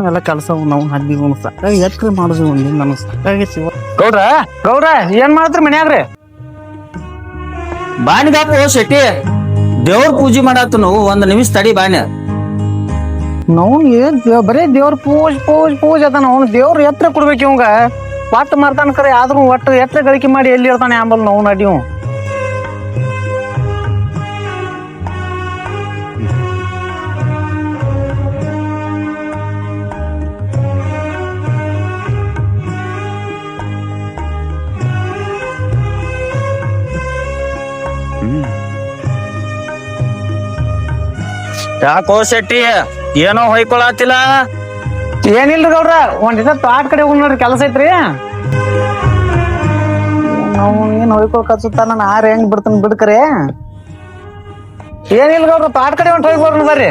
ಎಲ್ಲ ಕೆಲಸ ನಾವು ಹದ್ದಿ ಎತ್ರ ಮಾಡುದು ನಮಗ್ ಸಾಕಾಗೈತಿ. ಗೌಡ್ರ ಏನ್ ಮಾಡತ್ರಿ ಮನ್ಯಾಗ್ರಿ? ಬಾಣಿದಾಪ ಶೆಟ್ಟಿ ದೇವ್ರ ಪೂಜೆ ಮಾಡಾತು ನಾವು 1 ನಿಮಿಷ ತಡಿ ಬಾಣಿ. ನಾವು ಏನ್ ಬರೇ ದೇವ್ರ ಪೂಜೆ ಅದ. ನಾವು ದೇವ್ರ ಎತ್ರ ಕೊಡ್ಬೇಕು ಇವಂಗ. ಒಟ್ಟು ಮಾಡ್ತಾನ ಕರೆ ಆದ್ರೂ ಒಟ್ಟು ಎತ್ರ ಗಳಿಕೆ ಮಾಡಿ ಎಲ್ಲಿ ಇರ್ತಾನೆ ಆಂಬಲ್ ನಾವು ನಡಿವು. ಯಾಕೋ ಶೆಟ್ಟಿ ಏನೋ ಹೊಯ್ಕೊಳತಿಲ್ಲ? ಏನಿಲ್ರಿ ಗೌಡ್ರ, ಒಂದ್ ದಿನ ತೋಟ ಕಡೆ ಹೋಗಿ ನೋಡ್ರಿ, ಕೆಲಸ ಐತ್ರಿ. ನಾವು ಏನ್ ಹೊಯ್ಕೊಳ್ ಕಚ್ಚುತ್ತ ನಾನು ಆರ್ ಹೆಂಗ್ ಬಿಡ್ತಾನ ಬಿಡ್ಕರೆ. ಏನಿಲ್ಲ ಗೌಡ್ರ, ತೋಟ ಕಡೆ ಹೊಂಟ್ ಹೋಗಿ ಬರ್ರಿ. ಬರ್ರಿ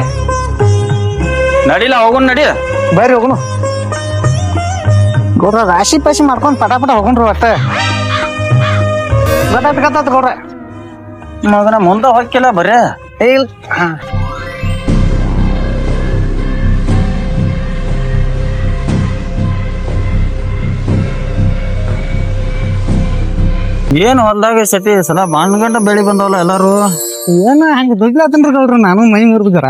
ನಡಿಲ್ಲ ಹೋಗೋಣ ನಡಿ. ಬರ್ರಿ ಹೋಗುನು ಗೌಡ್ರ. ರಾಶಿ ಪಾಶಿ ಮಾಡ್ಕೊಂಡ್ ಪಟ ಹೋಗುಣ್ರಿ. ಒಟ್ಟ ಗೊತ್ತಾತ್ ಗೌಡ್ರ. ಮಗನ ಮುಂದೆ ಹೊಕ್ಕಿಲ್ಲ ಬರೇ ಇಲ್ಲ. ಏನ್ ಹೊಲ್ದಾಗ ಶೆಟ್ಟಿ ಸಲ ಬಾಣ್ಗಂಡ ಬೆಳಿ ಬಂದವಲ್ಲ ಎಲ್ಲಾರು. ಏನ ಹಂಗ ದುಡ್ಲಾತನ್ರಿ ಗೌಡ್ರ, ನಾನು ಮೈ ಮುರಿದ್ರ.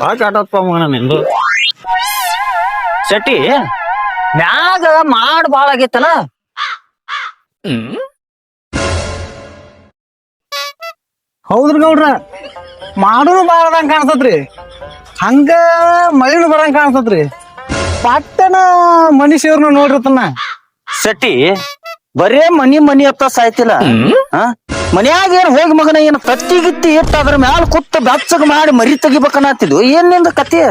ಆಟಪ್ಪ ಮಗನ ನಿಂದು ಶೆಟ್ಟಿ. ಮ್ಯಾಗ ಮಾಡ್ ಬಾಳ ಆಗೈತಲ್ಲ. ಹೌದ್ರಿ ಗೌಡ್ರ, ಮಾಡೋನು ಬಾಳದಂಗ ಕಾಣ್ತತ್ರಿ, ಹಂಗ ಮಳಿನು ಬರಂಗ ಕಾಣ್ತತ್ರಿ. ಪಟ್ಟನ ಮನುಷ್ಯರ್ನ ನೋಡಿರ್ತಾನ ಶೆಟ್ಟಿ. ಬರೇ ಮನಿ ಅತ್ತ ಸಾಯ್ತಿಲ್ಲ. ಮನ್ಯಾಗ ಏನ್ ಹೋಗಿ ಮಗನ ಏನ್ ತತ್ತಿ ಗಿತ್ತಿ ಇಟ್ಟ ಅದ್ರ ಮ್ಯಾಲ ಕುತ್ತ ಬೆಚ್ಚಗ ಮಾಡಿ ಮರಿ ತೆಗಿಬೇಕನ್ನತ್ತಿದ್ವು. ಏನ್ ನಿಂದ ಕತೆ?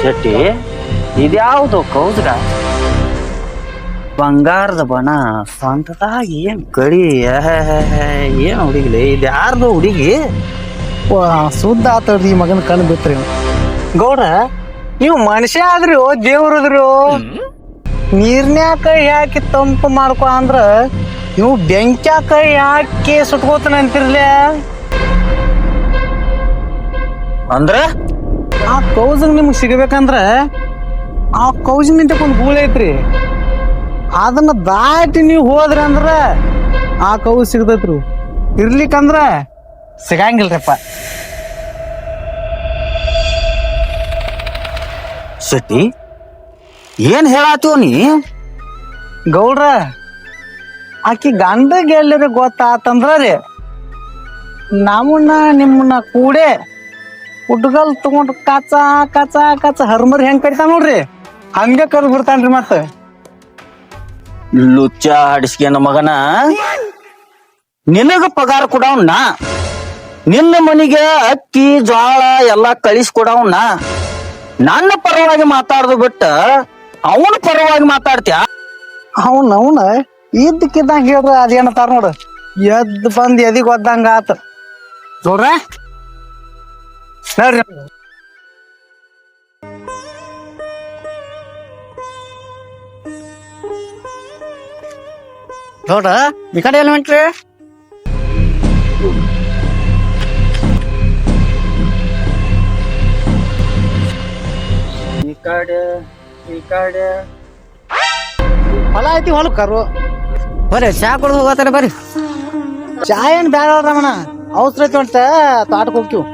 ಶೆಟ್ಟಿ ಇದ್ಯಾವುದು ಕೌದ್ಗ? ಬಂಗಾರದ ಬಣ ಸ್ವಂತದಾಗ ಏನ್ ಕಡಿ. ಏನ್ ಹುಡುಗಿಲಿ ಇದು? ಯಾರ್ದು ಹುಡುಗಿ? ಸುದ್ದ ಆತಡ್ರಿ ಈ ಮಗನ ಕಣ್ ಬಿಟ್ರಿ. ಗೌಡ್ರ, ನೀವು ಮನುಷ್ಯ ಆದ್ರಿ ದೇವ್ರದ್ರಿ. ನೀರ್ನ್ಯಾಕ ಯಾಕೆ ತಂಪು ಮಾಡ್ಕೊ ಅಂದ್ರ ನೀವು ಬೆಂಕ್ಯಾಕ ಯಾಕೆ ಸುಟ್ಕೋತಾನ ಅಂತಿರ್ಲಿ. ಅಂದ್ರ ಆ ಕೌಜಂಗ್ ನಿಮ್ಗ್ ಸಿಗಬೇಕಂದ್ರ ಆ ಕೌಜ್ ನಿಂತಕ್ ಒಂದ್ ಗೂಳಿ ಐತ್ರಿ. ಅದನ್ನ ದಾಟಿ ನೀವು ಹೋದ್ರಿ ಅಂದ್ರ ಆ ಕೌಜ್ ಸಿಗತೈತ್ರಿ. ಇರ್ಲಿಕ್ಕಂದ್ರ ಸಿಗಂಗಿಲ್ರಿಪ್ಪ. ಶೆಟ್ಟಿ ಏನ್ ಹೇಳಾತೀವ ನೀ? ಗೌಡ್ರ, ಆಕಿ ಗಂಡಗ ಎಲ್ಲರ ಗೊತ್ತಾತಂದ್ರ ರೀ ನಿಮ್ಮನ್ನ ಕೂಡೆ ಹುಡ್ಗಲ್ ತಗೊಂಡ್ ಕಚ ಕಚ ಕಚ ಹರ್ಮರಿ ಹೆಂಗ್ ಕಡಿತಾನ ನೋಡ್ರಿ, ಹಂಗ ಕರ್ ಬಿಡ್ತಾನ್ರಿ. ಮತ್ತ ಲುಚ್ಚ ಹಡಿಸ್ಕೇನ ಮಗನ, ನಿನಗ ಪಗಾರ ಕೊಡವನ್ನ, ನಿನ್ನ ಮನಿಗೆ ಅಕ್ಕಿ ಜೋಳ ಎಲ್ಲಾ ಕಳಿಸ್ಕೊಡವನ್ನ, ನನ್ನ ಪರವಾಗಿ ಮಾತಾಡ್ದು ಬಿಟ್ಟ ಅವನ ಪರವಾಗಿ ಮಾತಾಡ್ತೀಯ? ಅವನ ಇದ್ದಕ್ಕಿದ್ದಂಗ ಹೇಳ್ರ ಅದೇನತಾರ ನೋಡು, ಎದ್ ಬಂದ್ ಎದಿಗ್ ಒದ್ದಂಗ ಆತ ನೋಡ್ರ. ನೋಡ್ರಿ ನೋಡ ಈ ಕಡೆ ಎಲ್ಲ ಹೊಂಟ್ರಿ? ಈ ಕಡೆ ಹೊಲ ಐತಿ, ಹೊಲಕ್ ಕರು. ಬರ್ರಿ ಚಾ ಕುಡ್ದು ಹೋಗತ್ತಾರ. ಬರ್ರಿ. ಚಾ ಏನ್ ಬ್ಯಾಡ ರಮಣ, ಅವಸರ ಐತಿ ಅಂತ ತೋಟಕ್ ಹೋಗ್ತೀವಿ.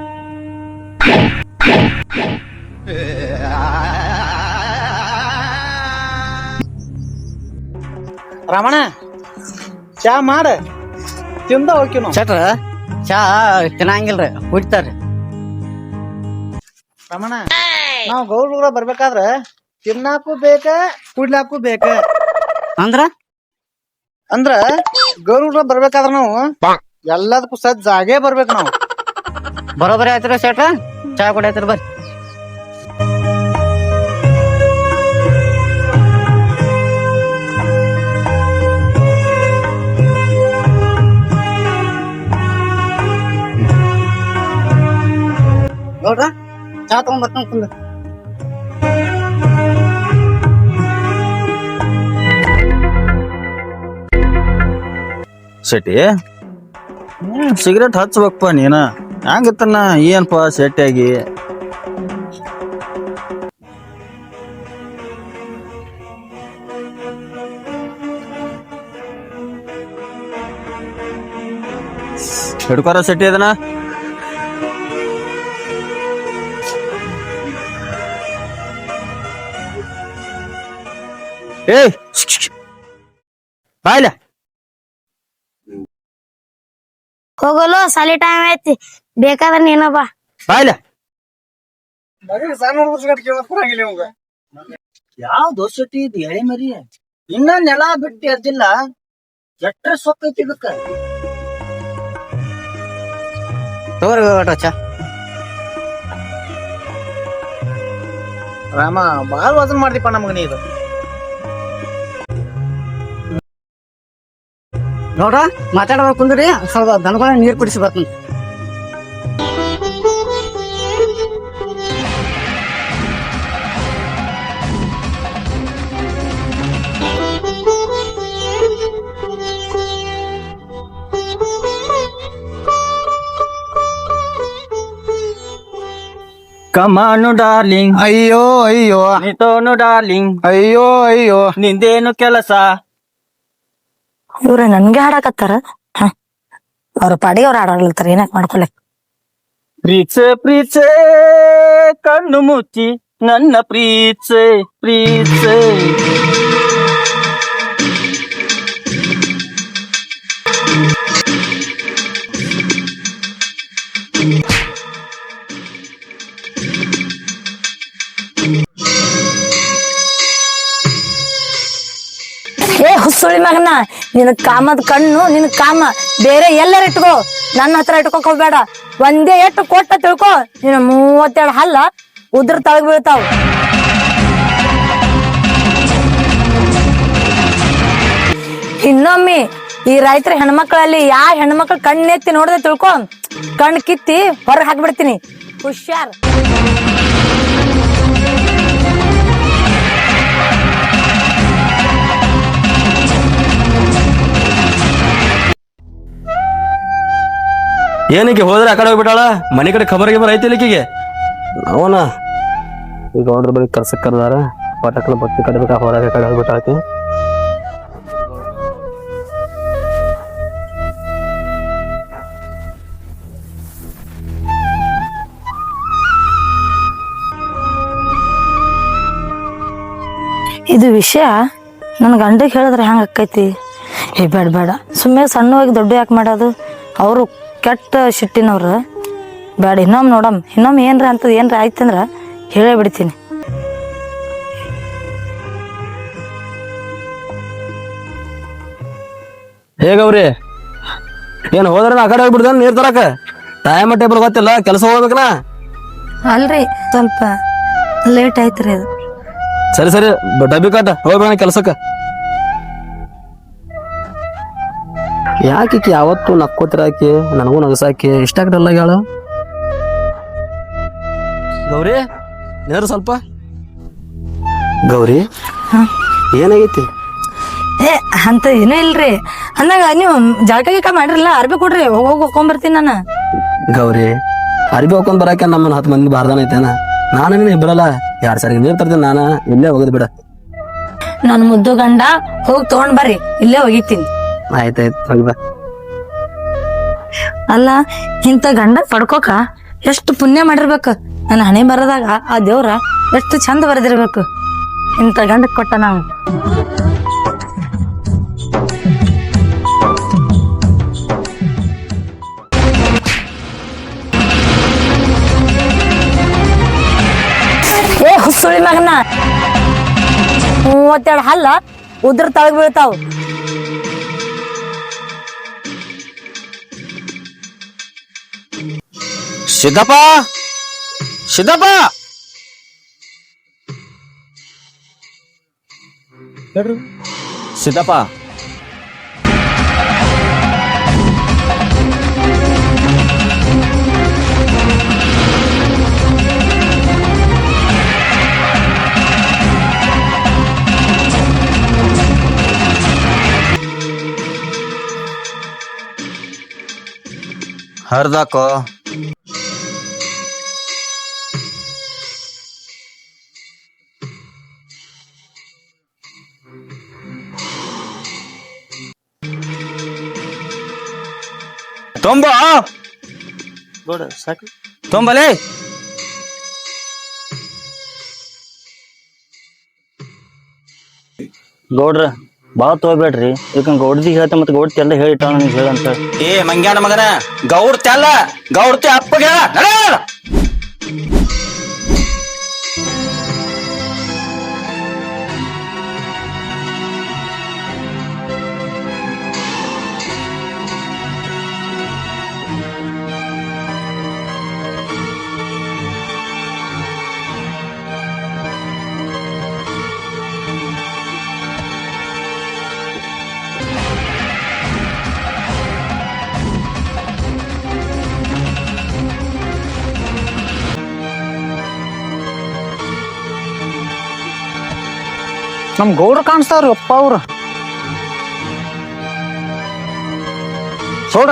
ರಮಣ ಚಾ ಮಾಡ, ತಿಂದ ಹೋಗ್ತೀವಿ ನಾವು. ಚಟ್ರ ಚಾ ತಿನ್ನಂಗಿಲ್ರಿ, ಕುಡಿತಾರ್ರಿ. ರಮಣ, ನಾವ್ ಗೌಡ್ರ ಬರ್ಬೇಕಾದ್ರ ತಿನ್ನಾಕು ಬೇಕ ಕುಡ್ಲಾಕು ಬೇಕ. ಅಂದ್ರ ಗೌಡ್ರ ಬರ್ಬೇಕಾದ್ರ ನಾವು ಎಲ್ಲದಕ್ಕೂ ಸಜ್ಜಾಗೇ ಬರ್ಬೇಕು ನಾವು. ಬರೋಬರಿ ಆಯ್ತಿರ ಶೆಟ್ರ, ಚಾ ಕುಡಿಯತ್ರಿ. ಬರ್ರಿ. ಚಾ ತಗೊಂಡ್ ಬರ್ತಾನ ಕುಂದ. ಶೆಟ್ಟಿ ಸಿಗರೇಟ್ ಹಚ್ಬೇಕಪ್ಪ ನೀನ. ಹಂಗಿತ್ತನ ಏನಪ್ಪ ಶೆಟ್ಟಿಯಾಗಿ ಹಿಡ್ಕೊರ ಶೆಟ್ಟಿ ಅದನ್ನ. ಏಯ್ ಬಾಯ್ಲ ಹೋಗಲು ಸಾಲಿ ಟೈಮ್ ಐತಿ, ಬೇಕಾದ್ರೆ ನೀನ ಬಾ. ಬಾಯ್ಲ. ಸಣ್ಣ ಕೇಳಂಗಿಲ್ಲ ಇವಂಗ. ಯಾವ ದೋಸಟಿ ಇದು ಎಳೆ ಮರಿ ಇನ್ನ ನೆಲ ಬಿಟ್ಟು ಎದ್ದಿಲ್ಲ. ಎಟ್ರ ಸೊಕ್ಕೈತಿ ಇದಕ್ಕ. ತಗೋರಿ ಒಟ್ಟ ಚಾ. ರಾಮ ಬಾಳ ವಜನ್ ಮಾಡ್ದಿಪ್ಪ ನಮಗ ನೀ ಇದು. ನೋಡ್ರ ಮಾತಾಡೋದು ಕುಂದ್ರಿ, ಸ್ವಲ್ಪ ದನಗಳ ನೀರ್ ಕುಡಿಸಿ ಬರ್ತೀನಿ. ಕಮಾನು ಡಾರ್ಲಿಂಗ್, ಅಯ್ಯೋ ಅಯ್ಯೋ ನಿತೋನು ಡಾರ್ಲಿಂಗ್, ಅಯ್ಯೋ ಅಯ್ಯೋ. ನಿಂದೇನು ಕೆಲಸ? ಇವ್ರ ನನ್ಗೆ ಹಾಡಾಕತ್ತಾರ. ಅವ್ರ ಪಾಡಿಗೆ ಅವ್ರ ಹಾಡಾಡ್ಲತ್ತಾರ, ಏನಕ್ ಮಾಡ್ಕೊಲೆ. ಪ್ರೀಚೆ ಪ್ರೀಚೆ ಕಣ್ಣು ಮುಚ್ಚಿ ನನ್ನ ಪ್ರೀಚೆ ಪ್ರೀಚೆ. ಏ ಹುಸುಳಿ ಮಗನ, ನಿನ್ ಕಾಮದ ಕಣ್ಣು ನಿನ್ ಕಾಮ ಬೇರೆ ಎಲ್ಲರ ಇಟ್ಕೋ, ನನ್ನ ಹತ್ರ ಇಟ್ಕೋಕ್ ಹೋಗ್ಬೇಡ. ಒಂದೇ ಎಟ್ಟು ಕೊಟ್ಟ ತಿಳ್ಕೊ, ನಿನ್ನ 32 ಹಲ್ಲ ಉದ್ರ ತಳಗ್ ಬೀಳ್ತಾವ್. ಇನ್ನೊಮ್ಮೆ ಈ ರೈತರ ಹೆಣ್ಮಕ್ಳಲ್ಲಿ ಯಾ ಹೆಣ್ಮಕ್ಳು ಕಣ್ಣೆತ್ತಿ ನೋಡದೆ ತಿಳ್ಕೊ, ಕಣ್ ಕಿತ್ತಿ ಹೊರಗೆ ಹಾಕ್ಬಿಡ್ತೀನಿ. ಹುಷಾರ್. ಏನಕ್ಕೆ ಹೋದ್ರೆ ಆ ಕಡೆ ಹೋಗ್ಬಿಟ್ಟಾಳ? ಮನೆ ಕಡೆ ಖಬರ್ ಗಿಬರ್ ಐತಿ ಇಲ್ಲಿಕಿಗೆ ಅವನ ಈಗ ಅವ್ರ ಬಳಿ ಕರ್ಸಕ್ ಕರ್ದಾರ. ಪಟಕ್ಲ ಬತ್ತಿ ಕಡಿಬೇಕ ಹೊರಗೆ ಕಡೆ ಹೋಗ್ಬಿಟ್ಟಾಳತಿ. ಇದು ವಿಷಯ ನನ್ನ ಗಂಡಗೆ ಹೇಳಿದ್ರೆ ಹೆಂಗೆ ಆಕೈತಿ? ಏ ಬೇಡ ಬೇಡ, ಸುಮ್ಮನೆ ಸಣ್ಣವಾಗಿ ದೊಡ್ಡ ಯಾಕೆ ಮಾಡೋದು? ಅವರು ಕೆಟ್ಟ ಶಿಟ್ಟಿನವ್ರು. ಬೇಡ, ಇನ್ನೊಮ್ಮೆ ನೋಡಮ್. ಇನ್ನೊಮ್ಮೆ ಏನ್ರ ಅಂತದ್ ಏನ್ರ ಆಯ್ತಂದ್ರ ಹೇಳೇ ಬಿಡ್ತೀನಿ. ಹೇಗವ್ರಿ ಏನ್ ಹೋದ್ರ ಆ ಕಡೆ ಹೋಗ್ಬಿಡ್ದ ನೀರ್ ತರಕ? ಟೈಮ್ ಟೇಬಲ್ ಗೊತ್ತಿಲ್ಲ, ಕೆಲಸ ಹೋಗ್ಬೇಕನ. ಅಲ್ರಿ ಸ್ವಲ್ಪ ಲೇಟ್ ಆಯ್ತ್ರಿ ಅದು. ಸರಿ ಸರಿ, ಡಬ್ಬಿ ಕಟ್ಟ ಹೋಗ್ಬೇಡ ಕೆಲ್ಸಕ್ಕ. ಯಾಕೆ ಯಾವತ್ತು ನಕ್ಕೋತಿರಾಕಿ ನನಗೂ ನಗಸಾಕಿ ಇಷ್ಟಾಗ್ರಲ್ಲ ಹೇಳ. ಗೌರಿ ನೇರು ಸ್ವಲ್ಪ. ಗೌರಿ ಏನಾಗೈತಿ? ಏ ಅಂತ ಏನೂ ಇಲ್ರಿ. ಅಂದಾಗ ನೀವು ಜಳಕ ಗಿಕ ಮಾಡಿರಲ್ಲ, ಅರ್ಬಿ ಕೊಡ್ರಿ, ಹೋಗಿ ಹೋಗ್ಕೊಂಬರ್ತೀನಿ ನಾನು. ಗೌರಿ ಅರ್ಬಿ ಹೋಗ್ಕೊಂಡ್ ಬರಾಕ ನಮ್ಮನ್ನ 10 ಮಂದಿ ಬಾರ್ದಾನ ಐತೇನ? ನಾನು ಇಬ್ಬರಲ್ಲ 2 ಸಾರಿ ನೀರ್ ತರ್ತೀನಿ. ನಾನ ಇಲ್ಲೇ ಹೋಗದ್ ಬಿಡ. ನನ್ ಮುದ್ದು ಗಂಡ ಹೋಗಿ ತಗೊಂಡ್ ಬರ್ರಿ, ಇಲ್ಲೇ ಒಗಿತೀನಿ. ಆಯ್ತಾಯ್ತು ಹೋಗಿ ಬಾ. ಅಲ್ಲ, ಇಂಥ ಗಂಡ ಪಡ್ಕೋಕ ಎಷ್ಟು ಪುಣ್ಯ ಮಾಡಿರ್ಬೇಕು. ನನ್ನ ಹಣೆ ಬರದಾಗ ಆ ದೇವ್ರ ಎಷ್ಟು ಚಂದ ಬರೆದಿರ್ಬೇಕು. ಇಂಥ ಗಂಡ ಕೊಟ್ಟ ನಾವು. ಏ ಹುಸುಳಿ ಮಗನ, 32 ಹಲ್ಲ ಉದ್ರ ತಳಗ್ ಬೀಳ್ತಾವ್. ಸಿದ್ದಪ್ಪ ಸಿದ್ದಪ್ಪ, ಸಿದ್ದಪ್ಪ ಹರ್ದಾಕೋ. ತೊಂಬ ತೊಂಬಲೇ. ಗೌಡ್ರ ಬಾಳ ತಗೋಬೇಡ್ರಿ, ಈಗ ಗೌಡ್ದಿಗೆ ಹೇಳ್ತ ಮತ್ತೆ ಗೌಡ್ತಿ ಎಲ್ಲ ಹೇಳಿಟ್ಟ ನನಗೆ ಹೇಳಂತ. ಏ ಮಂಗ್ಯಾನ ಮಗನ, ಗೌಡ್ತಿ ಅಲ್ಲ, ಗೌಡ್ತಿ ಅಪ್ಪಗೆ ಹೇಳ. ನಮ್ ಗೌಡ್ರು ಕಾಣಿಸ್ತಾವ್ರಿ ಅಪ್ಪ ಅವ್ರು. ಸೋಡ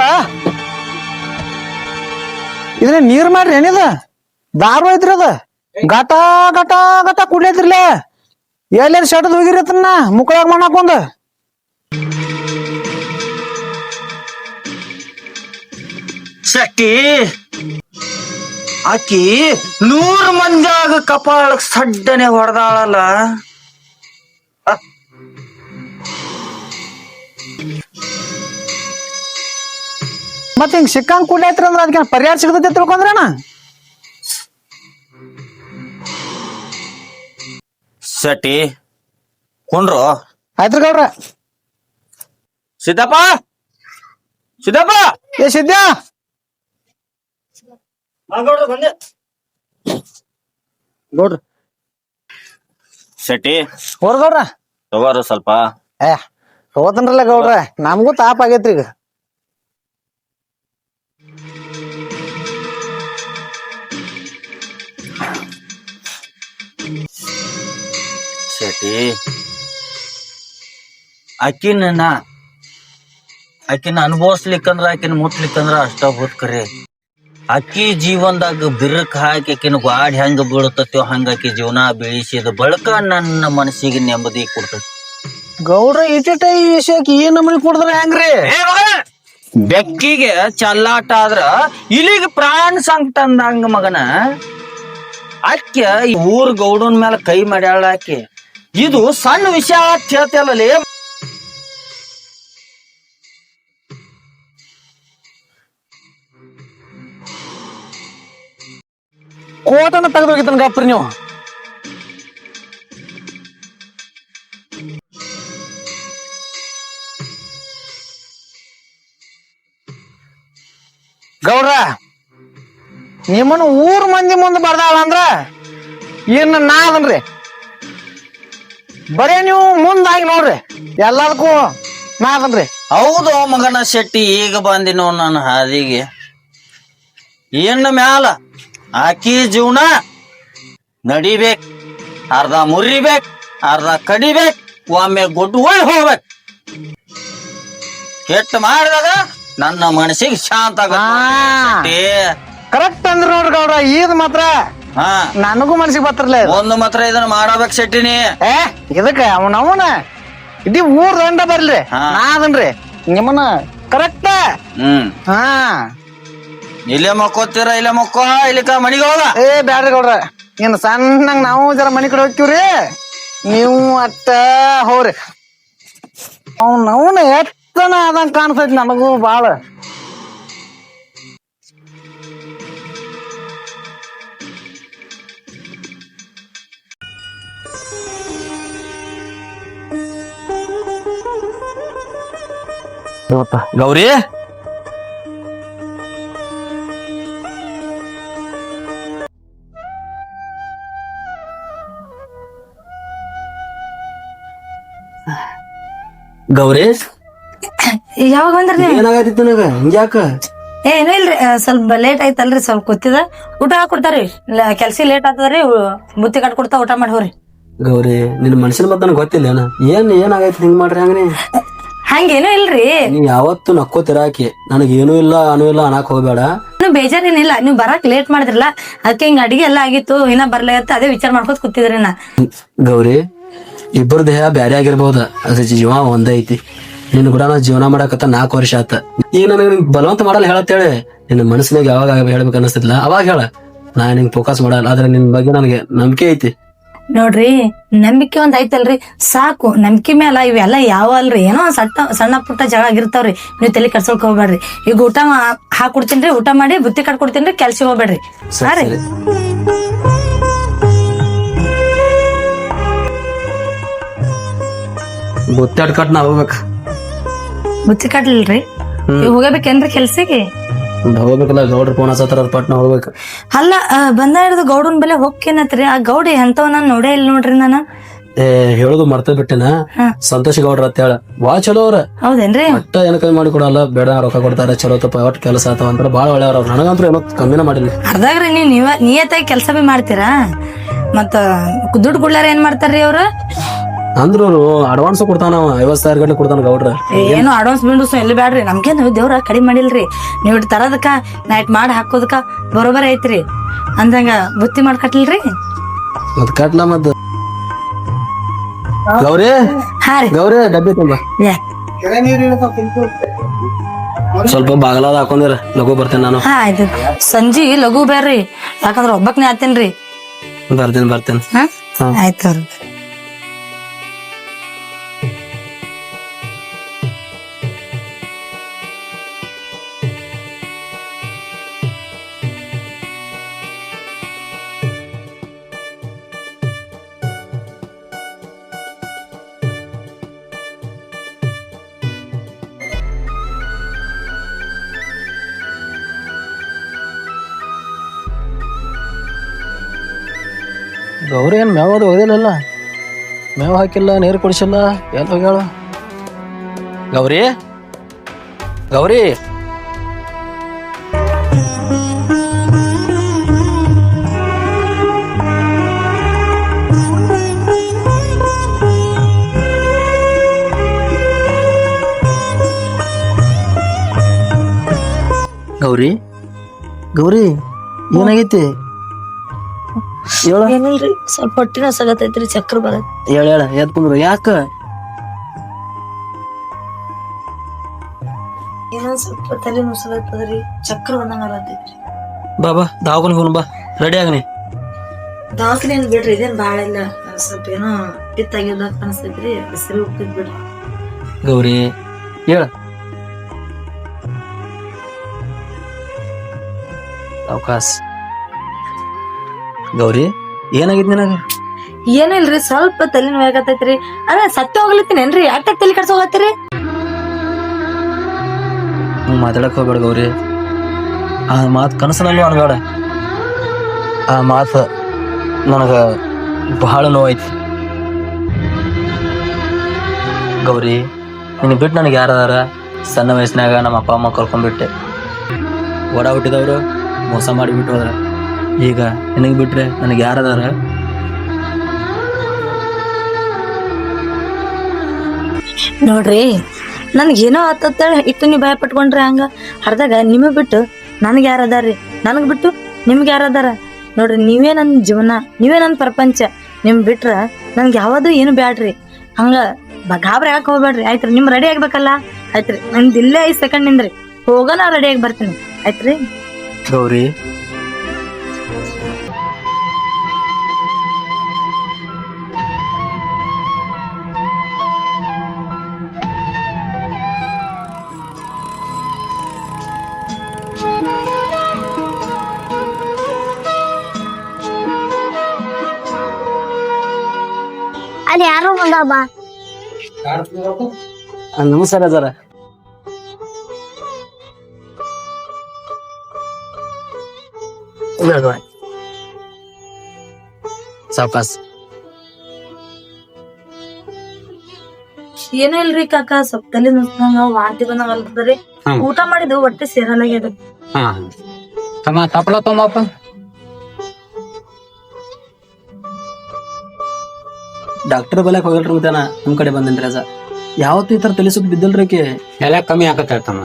ಇದನ್ನ ನೀರ್ ಮಾಡ್ರಿ ಏನಿದ ದಾರು ಐತ್ರಿ ಅದ. ಗಟ ಗಟ ಗಟ ಕುಡ್ಲೈತ್ರಿಲ್ಲ. ಎಲ್ಲೇನ್ ಶಟದ್ ಹೋಗಿರತ್ತನ್ನ ಮುಕ್ಕಳಾಗ ಮಾಡಾಕೊಂದ. ಶಕ್ತಿ ಆಕಿ 100 ಮಂದಿಯಾಗ ಕಪಾಳಕ್ ಸಡ್ಡನೆ ಹೊಡೆದಾಳಲ್ಲ. ಮತ್ ಹಿಂಗ್ ಸಿಕ್ಕಂಗ್ ಕುಡ್ಲೈತ್ರಿ ಅಂದ್ರ ಅದಕ್ಕೆ ಪರಿಹಾರ ಸಿಗತೈತಿ ತಿಳ್ಕೊಂಡ್ರೇನ? ಶೆಟ್ಟಿ ಕುಂಡ್ರು. ಆಯ್ತ್ರಿ ಗೌಡ್ರ. ಸಿದ್ದಪ್ಪ ಸಿದ್ದಪ್ಪ. ಏ ಸಿದ್ಯಾ ನೋಡ್ರಿ ಶೆಟ್ಟಿ ಹೋರ್ ಗೌಡ್ರ. ತಗೋರು ಸ್ವಲ್ಪ. ಏ ಹೋತನ್ರಲ್ಲ ಗೌಡ್ರ, ನಮಗೂ ತಾಪ ಆಗೈತ್ರಿ ಈಗ. ಶೆಟ್ಟಿ ಆಕಿನ ಅನುಭವಿಸ್ಲಿಕ್ಕಂದ್ರ ಆಕಿನ ಮುಟ್ಲಿಕ್ಕಂದ್ರ ಅಷ್ಟ ಹೋದ್ಕರಿ. ಅಕ್ಕಿ ಜೀವನದಾಗ ಬಿರುಕ್ ಹಾಕಿ ಆಕಿನ ಗಾಡಿ ಹೆಂಗ ಬೀಳತೈತೋ ಹಂಗ ಆಕಿ ಜೀವನ ಬೆಳೆಸಿದ ಬಳಕ ನನ್ನ ಮನಸ್ಸಿಗೆ ನೆಮ್ಮದಿ ಕೊಡ್ತೈತಿ. ಗೌಡ್ರ ಇಟ್ಟಿಟ ಈ ವಿಷಯಕ್ಕೆ ಈ ನಮೂನಿ ಕುಡಿದ್ರ ಹೆಂಗ್ರಿ? ಬೆಕ್ಕಿಗೆ ಚಲ್ಲಾಟ ಆದ್ರ ಇಲ್ಲಿಗೆ ಪ್ರಾಣ ಸಂಕಟ ಅಂದಂಗ ಮಗನ. ಅಕ್ಕಿ ಈ ಊರ್ ಗೌಡನ್ ಮೇಲೆ ಕೈ ಮಾಡ್ಯಾಳ ಆಕಿ. ಇದು ಸಣ್ಣ ವಿಷಯ ಅಂತ ಹೇಳ್ತಿಯಲ್ಲೇ. ಕೋಟನ ತೆಗೆದೋಗಿತ್ತನ್ ಗಪ್ರಿ ನೀವು. ಗೌಡ್ರ ನಿಮ್ಮನ್ನ ಊರ್ ಮಂದಿ ಮುಂದೆ ಬರ್ದಾಳ ಅಂದ್ರ ಇನ್ನು ನಾ ಅದನ್ರಿ. ಬರೇ ನೀವು ಮುಂದಾಗಿ ನೋಡ್ರಿ, ಎಲ್ಲದಕ್ಕೂ ನಾ ಅದನ್ರಿ. ಹೌದು ಮಗನ ಶೆಟ್ಟಿ, ಈಗ ಬಂದಿನೋ ನನ್ನ ಹಾದಿಗೆ. ಇನ್ನು ಮ್ಯಾಲ ಆಕಿ ಜೀವನ ನಡಿಬೇಕ್, ಅರ್ಧ ಮುರಿಬೇಕ್, ಅರ್ಧ ಕಡಿಬೇಕ್, ಒಮ್ಮೆ ಗೊಡ್ಡು ಒಳ್ ಹೋಗ್ಬೇಕ್. ಕೆಟ್ಟ ಮಾಡಿದಾಗ ನನ್ನ ಮನಸ್ಸಿಗೆ ಶಾಂತ ಆಗತ್ತೆ. ಕರೆಕ್ಟ್ ಅಂದ್ರ ನೋಡ್ರಿ ಗೌಡ್ರ, ಈದ್ ಮಾತ್ರ ಹಾ ನನಗೂ ಮನಸ್ಸಿಗೆ ಬತ್ತಿರ್ಲೇ. ಒಂದು ಮಾತ್ರ ಇದನ್ನ ಮಾಡಬೇಕ್ ಶೆಟ್ಟಿನಿ. ಇದಕ್ಕ ಅವನವನ ಇಡೀ ಊರ್ ದಂಡ ಬರ್ಲಿ, ನಾ ಅದನ್ರಿ ನಿಮ್ಮನ್ನ ಕರೆಕ್ಟ್. ಹಾ ಇಲ್ಲೇ ಮಕ್ಕೋತೀರ, ಇಲ್ಲೇ ಮಕ್ಕೋ, ಇಲ್ಲಿಕ ಮನಿಗೆ ಹೋಗ. ಏ ಬ್ಯಾಡ್ರಿ ಗೌಡ್ರ, ಇನ್ ಸಣ್ಣಂಗ್ ನಾವು ಜರ ಮನಿ ಕಡೆ ಹೋಗ್ತೀವ್ರಿ, ನೀವು ಅಟ್ಟ ಹೋಗ್ರಿ. ಅವನವನ ಎತ್ತನ ಆದಂಗ ಕಾಣ್ತೈತಿ ನನಗೂ ಬಾಳ. ಗೌರಿ ಗೌರಿ ಯಾವಾಗ ಬಂದ್ರಿ ನೀವು? ಏನಾಗತ್ತಿತ್ತು ನನಗ ಹಿಂಗ್ಯಾಕ? ಏನೂ ಇಲ್ರಿ, ಸ್ವಲ್ಪ ಲೇಟ್ ಆಯ್ತಲ್ರಿ, ಸ್ವಲ್ಪ ಕೂತಿದ. ಊಟ ಹಾಕೊಡ್ತಾರಿ, ಕೆಲ್ಸ ಲೇಟ್ ಆಗ್ತದ್ರಿ, ಬುತ್ತಿ ಕಟ್ಕೊಡ್ತಾ ಊಟ ಮಾಡಿ ಹೋರಿ. ಗೌರಿ ನಿನ್ ಮನುಷ್ಯನ ಮತ್ತ ನನಗೆ ಗೊತ್ತಿಲ್ಲ ಏನಾಗೈತಿ ಹಿಂಗ್ ಮಾಡ್ರಿ ಹಂಗನಿ? ಹಂಗೇನು ಇಲ್ರಿ. ನೀವ್ ಯಾವತ್ತು ನಕ್ಕೋತಿರಾಕಿ ನನಗೇನು ಇಲ್ಲ ಅನ್ನಕ್ ಹೋಗ್ಬೇಡ. ನೀವು ಬೇಜಾರೇನಿಲ್ಲ, ನೀವು ಬರಕ್ ಲೇಟ್ ಮಾಡಿದ್ರಲ್ಲ ಅದಕ್ಕೆ ಹಿಂಗ ಅಡಿಗೆ ಎಲ್ಲ ಆಗಿತ್ತು, ಇನ್ನ ಬರ್ಲಾಗತ್ತ ಅದೇ ವಿಚಾರ ಮಾಡ್ಕೊತ ಕೂತಿದ್ರಿ ನಾ. ಗೌರಿ, ಇಬ್ಬರ ದೇಹ ಬ್ಯಾರೆ ಆಗಿರ್ಬಹುದ, ಅದ್ರ ಜೀವ ಒಂದೇ ಐತಿ. ನಿನ್ ಕೂಡ ನಾ ಜೀವನ ಮಾಡಕತ್ತ 4 ವರ್ಷ ಆತ. ಈಗ ನನಗೆ ಬಲವಂತ ಮಾಡಲ್ಲ ಹೇಳತ್ತೇಳಿ, ನಿನ್ನ ಮನಸ್ಸಿನಾಗ ಯಾವಾಗ ಹೇಳ್ಬೇಕು ಅನಿಸ್ತಿದ್ಲ ಅವಾಗ ಹೇಳ. ನಾ ನಿಂಗೆ ಫೋಕಸ್ ಮಾಡಲ್ಲ, ಆದ್ರೆ ನಿನ್ ಬಗ್ಗೆ ನನಗೆ ನಂಬಿಕೆ ಐತಿ. ನೋಡ್ರಿ, ನಂಬಿಕೆ ಒಂದ್ ಐತಲ್ರಿ ಸಾಕು. ನಂಬಿಕೆ ಮೇಲೆ ಇವೆಲ್ಲ ಯಾವ ಅಲ್ರಿ, ಏನೋ ಸಣ್ಣ ಪುಟ್ಟ ಜಗಳ ಆಗಿರ್ತಾವ್ರಿ. ನೀವ್ ತಲೆ ಕರ್ಸೋಕ್ ಹೋಗ್ಬೇಡ್ರಿ. ಈಗ ಊಟ ಹಾಕೊಡ್ತೀನ್ರಿ, ಊಟ ಮಾಡಿ ಬುತ್ತಿ ಕಟ್ಕೊಡ್ತೀನ್ರಿ, ಕೆಲ್ಸ ಹೋಗ್ಬೇಡ್ರಿ. ಸರಿ ಬುತ್ತಾಡ್ ಕಟ್ ನಾ ಹೋಗ್ಬೇಕ. ಬುತ್ತಿ ಕಟ್ಲಿಲ್ರಿ, ಈಗ ಹೋಗಬೇಕೇನ್ರಿ ಕೆಲ್ಸಿಗೆ? ಹೋಗ್ಬೇಕಲ್ಲ, ಗೌಡ್ರ ಫೋನ್ ಹಚ್ಚತ್ತಾರ, ಪಟ್ನ ಹೋಗ್ಬೇಕು. ಅಲ್ಲ ಬಂದ ಹಿಡಿದು ಗೌಡನ್ ಬೆಲೆ ಹೋಗ್ಕೇನತ್ರಿ. ಆ ಗೌಡಿ ಎಂತವ್ ನಾನ್ ನೋಡೇ ಇಲ್ಲ ನೋಡ್ರಿ ನಾನು. ಹೇಳುದು ಮರ್ತ ಬಿಟ್ಟಿನ, ಸಂತೋಷ್ ಗೌಡ್ರ ಅಂತ ಹೇಳ, ಬಾಳ ಚಲೋ ಅವ್ರ. ಹೌದೇನ್ರಿ? ಒಟ್ಟ ಏನ ಕಮ್ಮಿ ಮಾಡಿ ಕೊಡಲ್ಲ, ಬೇಡ ರೊಕ್ಕ ಕೊಡ್ತಾರ, ಚಲೋ ತಪ್ಪ ಒಟ್ಟು ಕೆಲಸ ಆತಾವ ಅಂತಾರ, ಬಾಳ ಒಳ್ಳೆಯವ್ರ. ನನಗಂತೂ ಏನೋ ಕಮ್ಮಿನ ಮಾಡಿಲ್ಲ. ಅರ್ಧಾಗ್ರಿ ನೀವ್ ನಿಯತ್ತಾಗಿ ಕೆಲಸ ಬಿ ಮಾಡ್ತೀರಾ, ಮತ್ತ ದುಡ್ಡು ಕೊಡ್ಲಾರ ಏನ್ ಮಾಡ್ತಾರ್ರಿ ಅವ್ರ? ಅಂದ್ರ ಅಡ್ವಾನ್ಸ್ ಕೊಡ್ತಾನ, 50,000 ಗಂಟೆ ಕೊಡ್ತಾನ ಗೌಡ್ರ. ಏನು ಅಡ್ವಾನ್ಸ್ ಬಿಂಡೂಸ್ ಎಲ್ಲಿ ಬ್ಯಾಡ್ರಿ, ನಮ್ಗೇನು ದೇವ್ರ ಕಡಿಮೆ ಮಾಡಿಲ್ರಿ. ನೀವ್ ತರದಕ್ಕ ನೈಟ್ ಮಾಡಿ ಹಾಕೋದಕ್ಕ ಬರೋಬರ್ ಐತ್ರಿ. ಅಂದಂಗ ಬುತ್ತಿ ಮಾಡಿ ಕಟ್ಲಿಲ್ರಿ? ಮತ್ ಕಟ್ಲ ಮತ್ ಗೌರಿ. ಹಾ ರೀ ಗೌರಿ, ಡಬ್ಬಿ ತುಂಬ ಯಾ. ಸ್ವಲ್ಪ ಬಾಗಲಾದ ಹಾಕೊಂಡಿರ, ಲಘು ಬರ್ತೇನೆ ನಾನು. ಹಾ ಆಯ್ತು. ಸಂಜಿ ಲಘು ಬೇರ್ರಿ, ಯಾಕಂದ್ರ ಒಬ್ಬಕ್ನೇ ಆತೇನ್ರಿ. ಬರ್ತೇನೆ. ಹಾ ಆಯ್ತು. ಗೌರಿ ಏನ್ ಮೇವ್ ಅದು ಒಯ್ದಿಲ್ಲ, ಮೇವ್ ಹಾಕಿಲ್ಲ, ನೀರು ಕುಡಿಸಿಲ್ಲ, ಎಲ್ಲ ಹೋಗ್ಯಾಳ. ಗೌರಿ, ಗೌರಿ, ಗೌರಿ, ಗೌರಿ, ಏನಾಗೈತಿ? ಏನಿಲ್ರಿ, ಸ್ವಲ್ಪ ಹೊಟ್ಟಿನ ಸಗತೈತ್ರಿ, ಚಕ್ರ ಬರತ್. ಹೇಳ ಎದ್ ಕುಂದ್ರು. ಯಾಕ? ಇನ್ನೊಂದ್ ಸ್ವಲ್ಪ ತಲೆ ನುಸಲತ್ತದ್ರಿ, ಚಕ್ರ ಬಂದಂಗ ಆಗತೈತ್ರಿ. ಬಾ ದವಾಖಾನೆ ಹೋಗೋಣ, ಬಾ, ರೆಡಿ ಆಗನಿ. ದವಾಖಾನೆ ಏನ್ ಬಿಡ್ರಿ, ಇದೇನ್ ಬಾಳ ಇಲ್ಲ, ಸ್ವಲ್ಪ ಏನೋ ಪಿತ್ತಾಗಿದ್ದ ಅನಿಸ್ತೈತ್ರಿ, ಹೆಸರು ಹೋಗ್ತೈತ್ ಬಿಡ್ರಿ. ಗೌರಿ ಹೇಳ. ಅವಕಾಶ. ಗೌರಿ, ಏನಾಗಿದ್ ನಿನಗ? ಏನೂ ಇಲ್ರಿ, ಸ್ವಲ್ಪ ತಲೆ ನೋವಾಗತೈತ್ರಿ. ಅದ ಸತ್ಯ ಹೋಗ್ಲತ್ತೀನೇನ್ರಿ, ಯಾಕೆ ತಲೆ ಕಟ್ಸೋಗತ್ತೀರಿ? ಮಾತಾಡಕ್ ಹೋಗ್ಬೇಡ ಗೌರಿ, ಆ ಮಾತು ಕನಸನಲ್ಲೂ ಅನ್ಬೇಡ. ಆ ಮಾತು ನನಗ ಬಹಳ ನೋವಾಯ್ತು. ಗೌರಿ, ನಿನ್ ಬಿಟ್ಟು ನನಗೆ ಯಾರದಾರ? ಸಣ್ಣ ವಯಸ್ಸಿನಾಗ ನಮ್ಮ ಅಪ್ಪ ಅಮ್ಮ ಕರ್ಕೊಂಡ್ಬಿಟ್ಟೆ, ಓಡ ಹುಟ್ಟಿದವ್ರು ಮೋಸ ಮಾಡಿಬಿಟ್ಟು ಹೋದ್ರ. ಈಗ ನಿನಗೆ ಬಿಟ್ರೆ ನನಗೆ ಯಾರದಾರ? ನೋಡ್ರಿ, ನನ್ಗೇನೋ ಆತತ್ತ ಇಟ್ಟು ನೀವು ಭಯ ಪಟ್ಕೊಂಡ್ರಿ ಹಂಗ. ಅರ್ದಾಗ ನಿಮಗ್ ಬಿಟ್ಟು ನನ್ಗೆ ಯಾರದಾರ್ರಿ, ನನಗ್ ಬಿಟ್ಟು ನಿಮ್ಗೆ ಯಾರದಾರ? ನೋಡ್ರಿ, ನೀವೇ ನನ್ ಜೀವನ, ನೀವೇ ನನ್ ಪ್ರಪಂಚ. ನಿಮ್ ಬಿಟ್ರ ನನ್ಗೆ ಯಾವ್ದು ಏನು ಬ್ಯಾಡ್ರಿ. ಹಂಗ ಗಾಬ್ರಿ ಯಾಕೆ ಹೋಗ್ಬೇಡ್ರಿ, ಆಯ್ತ್ರಿ? ನಿಮ್ ರೆಡಿ ಆಗ್ಬೇಕಲ್ಲ, ಆಯ್ತ್ರಿ? ನಂದು ಇಲ್ಲೇ 5 ಸೆಕೆಂಡ್ ನಿಂದ್ರಿ, ಹೋಗೋಣ, ರೆಡಿ ಆಗಿ ಬರ್ತೀನಿ, ಆಯ್ತ್ರಿ? ಗೌರಿ, ಅಲ್ಲಿ ಯಾರು ಬಂದಬ್ಬ. ನಮಸ್ಕಾರ ಅಜಾರ. ಸಾವಕಾಸ್. ಏನೂ ಇಲ್ರಿ ಕಾಕ, ಸ್ವಲ್ಪ ತಲೆ ನುಸ್ದಂಗ ವಾಂತಿ ಬಂದಂಗ ಅಲ್ತದ್ರಿ. ಊಟ ಮಾಡಿದ್ದು ಹೊಟ್ಟೆ ಸೇರಲಾಗ್ಯದ. ತಪ್ಪಲ ತೊಂಬಪ್ಪ. ಡಾಕ್ಟರ್ ಬಲಕ್ ಹೋಗಿಲ್ರಿ, ಮತ್ತಾನ ನಿಮ್ ಕಡೆ ಬಂದೇನ್ರಿ ಅಜ. ಯಾವತ್ತೂ ಈ ತರ ತಲೆ ಸುತ್ತ ಬಿದ್ದಲ್ರಿ ಆಕಿ. ಎಲ್ಲ ಕಮ್ಮಿ ಆಗತ್ತ ತಮ್ಮ.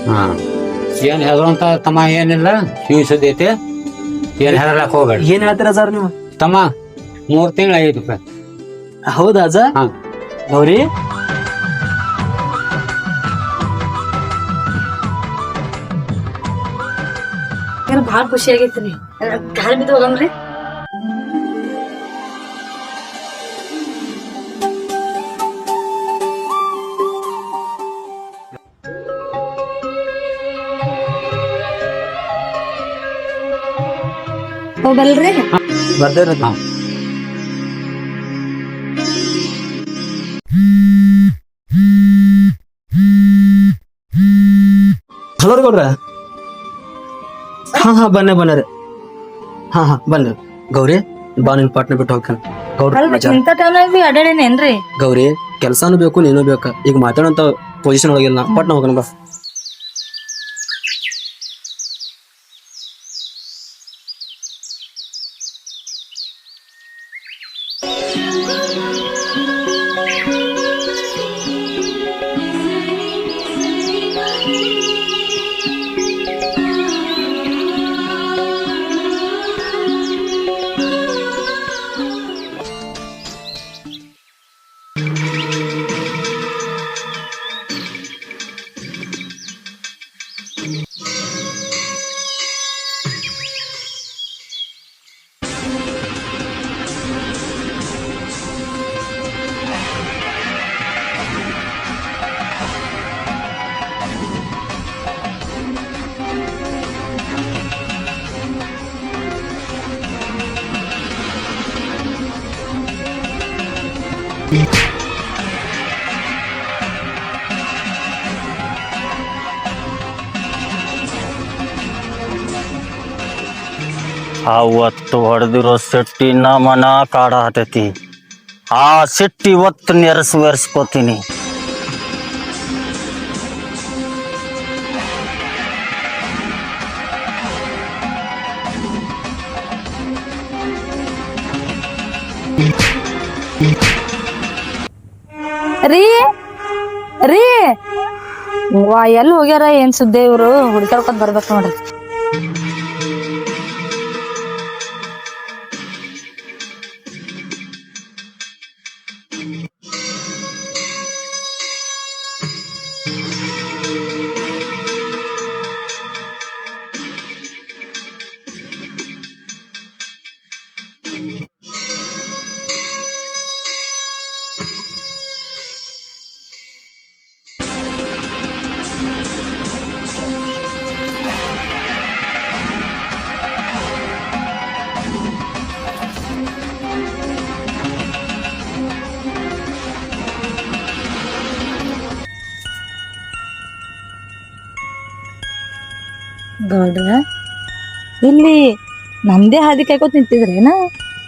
ಹಾ ಏನ್ ಹೆದರಂತ ತಮ್ಮ ಏನಿಲ್ಲ, ಶಿವ ಸುದ್ದಿ ಐತಿ, ಏನ್ ಹೆದರ್ಲಾಕ್ ಹೋಗ್ಬೇಡ ಏನ್ ಹೇಳ್ತೀರ ಸರ್ ನೀವು? ತಮ್ಮ. 3 ತಿಂಗಳ 5 ರೂಪಾಯಿ. ಹೌದಾ ಅಜ್ಜ? ಹಾ ಗೌರಿ ಭಾಳ ಖುಷಿ ಆಗೈತ್ರಿ. ಗಾಳಿ ಬಿದ್ದು ಹೋಗಮ್ರಿ. ಹೋಗಲ್ರಿ? ಬರ್ದೇವ್ರಿ. ಹಾ. ಹಲೋ ರೀ ಗೌಡ್ರ. ಹಾ ಬನ್ರಿ. ಹಾ ಬನ್ನಿ. ಗೌರಿ ಬಾ, ನಿನ್ ಪಾಟ್ನ ಬಿಟ್ಟು ಹೋಗ್ತಾನೆ. ಗೌಡ್ರ ಮಜಾ. ಇಂಥ ಟೈಮ್ನಾಗ ಬಿ ಅಡ್ಯಾಡೇನೇನ್ರಿ? ಗೌರಿ ಕೆಲ್ಸಾನು ಬೇಕು, ನೀನು ಬೇಕು. ಈಗ ಮಾತಾಡೋಂತ ಪೊಸಿಷನ್ ಒಳಗಿಲ್ಲ. ಪಟ್ನ ಹೋಗೋಣ ಬಾ. ಅವತ್ತು ಹೊಡೆದಿರೋ ಸಿಟ್ಟಿನ ಮನ ಕಾಡ ಹತ್ತೈತಿ. ಆ ಸಿಟ್ಟು ಇವತ್ತು ನೆರೆಸ್ಕೋತೀನಿ. ರೀ ರೀ ವಾ, ಎಲ್ಲಿ ಹೋಗ್ಯಾರ ಏನ್ ಸುದ್ದಿ? ಇವ್ರು ಹುಡ್ಕಾಡ್ಕೊಂಡ್ ಬರ್ಬೇಕು ನೋಡ್ರಿ. ಗೌಡ್ರ ಇಲ್ಲಿ ನಮ್ದೇ ಹಾದಿ ಕಾಯ್ಕೋತ ನಿಂತಿದ್ರೇನ?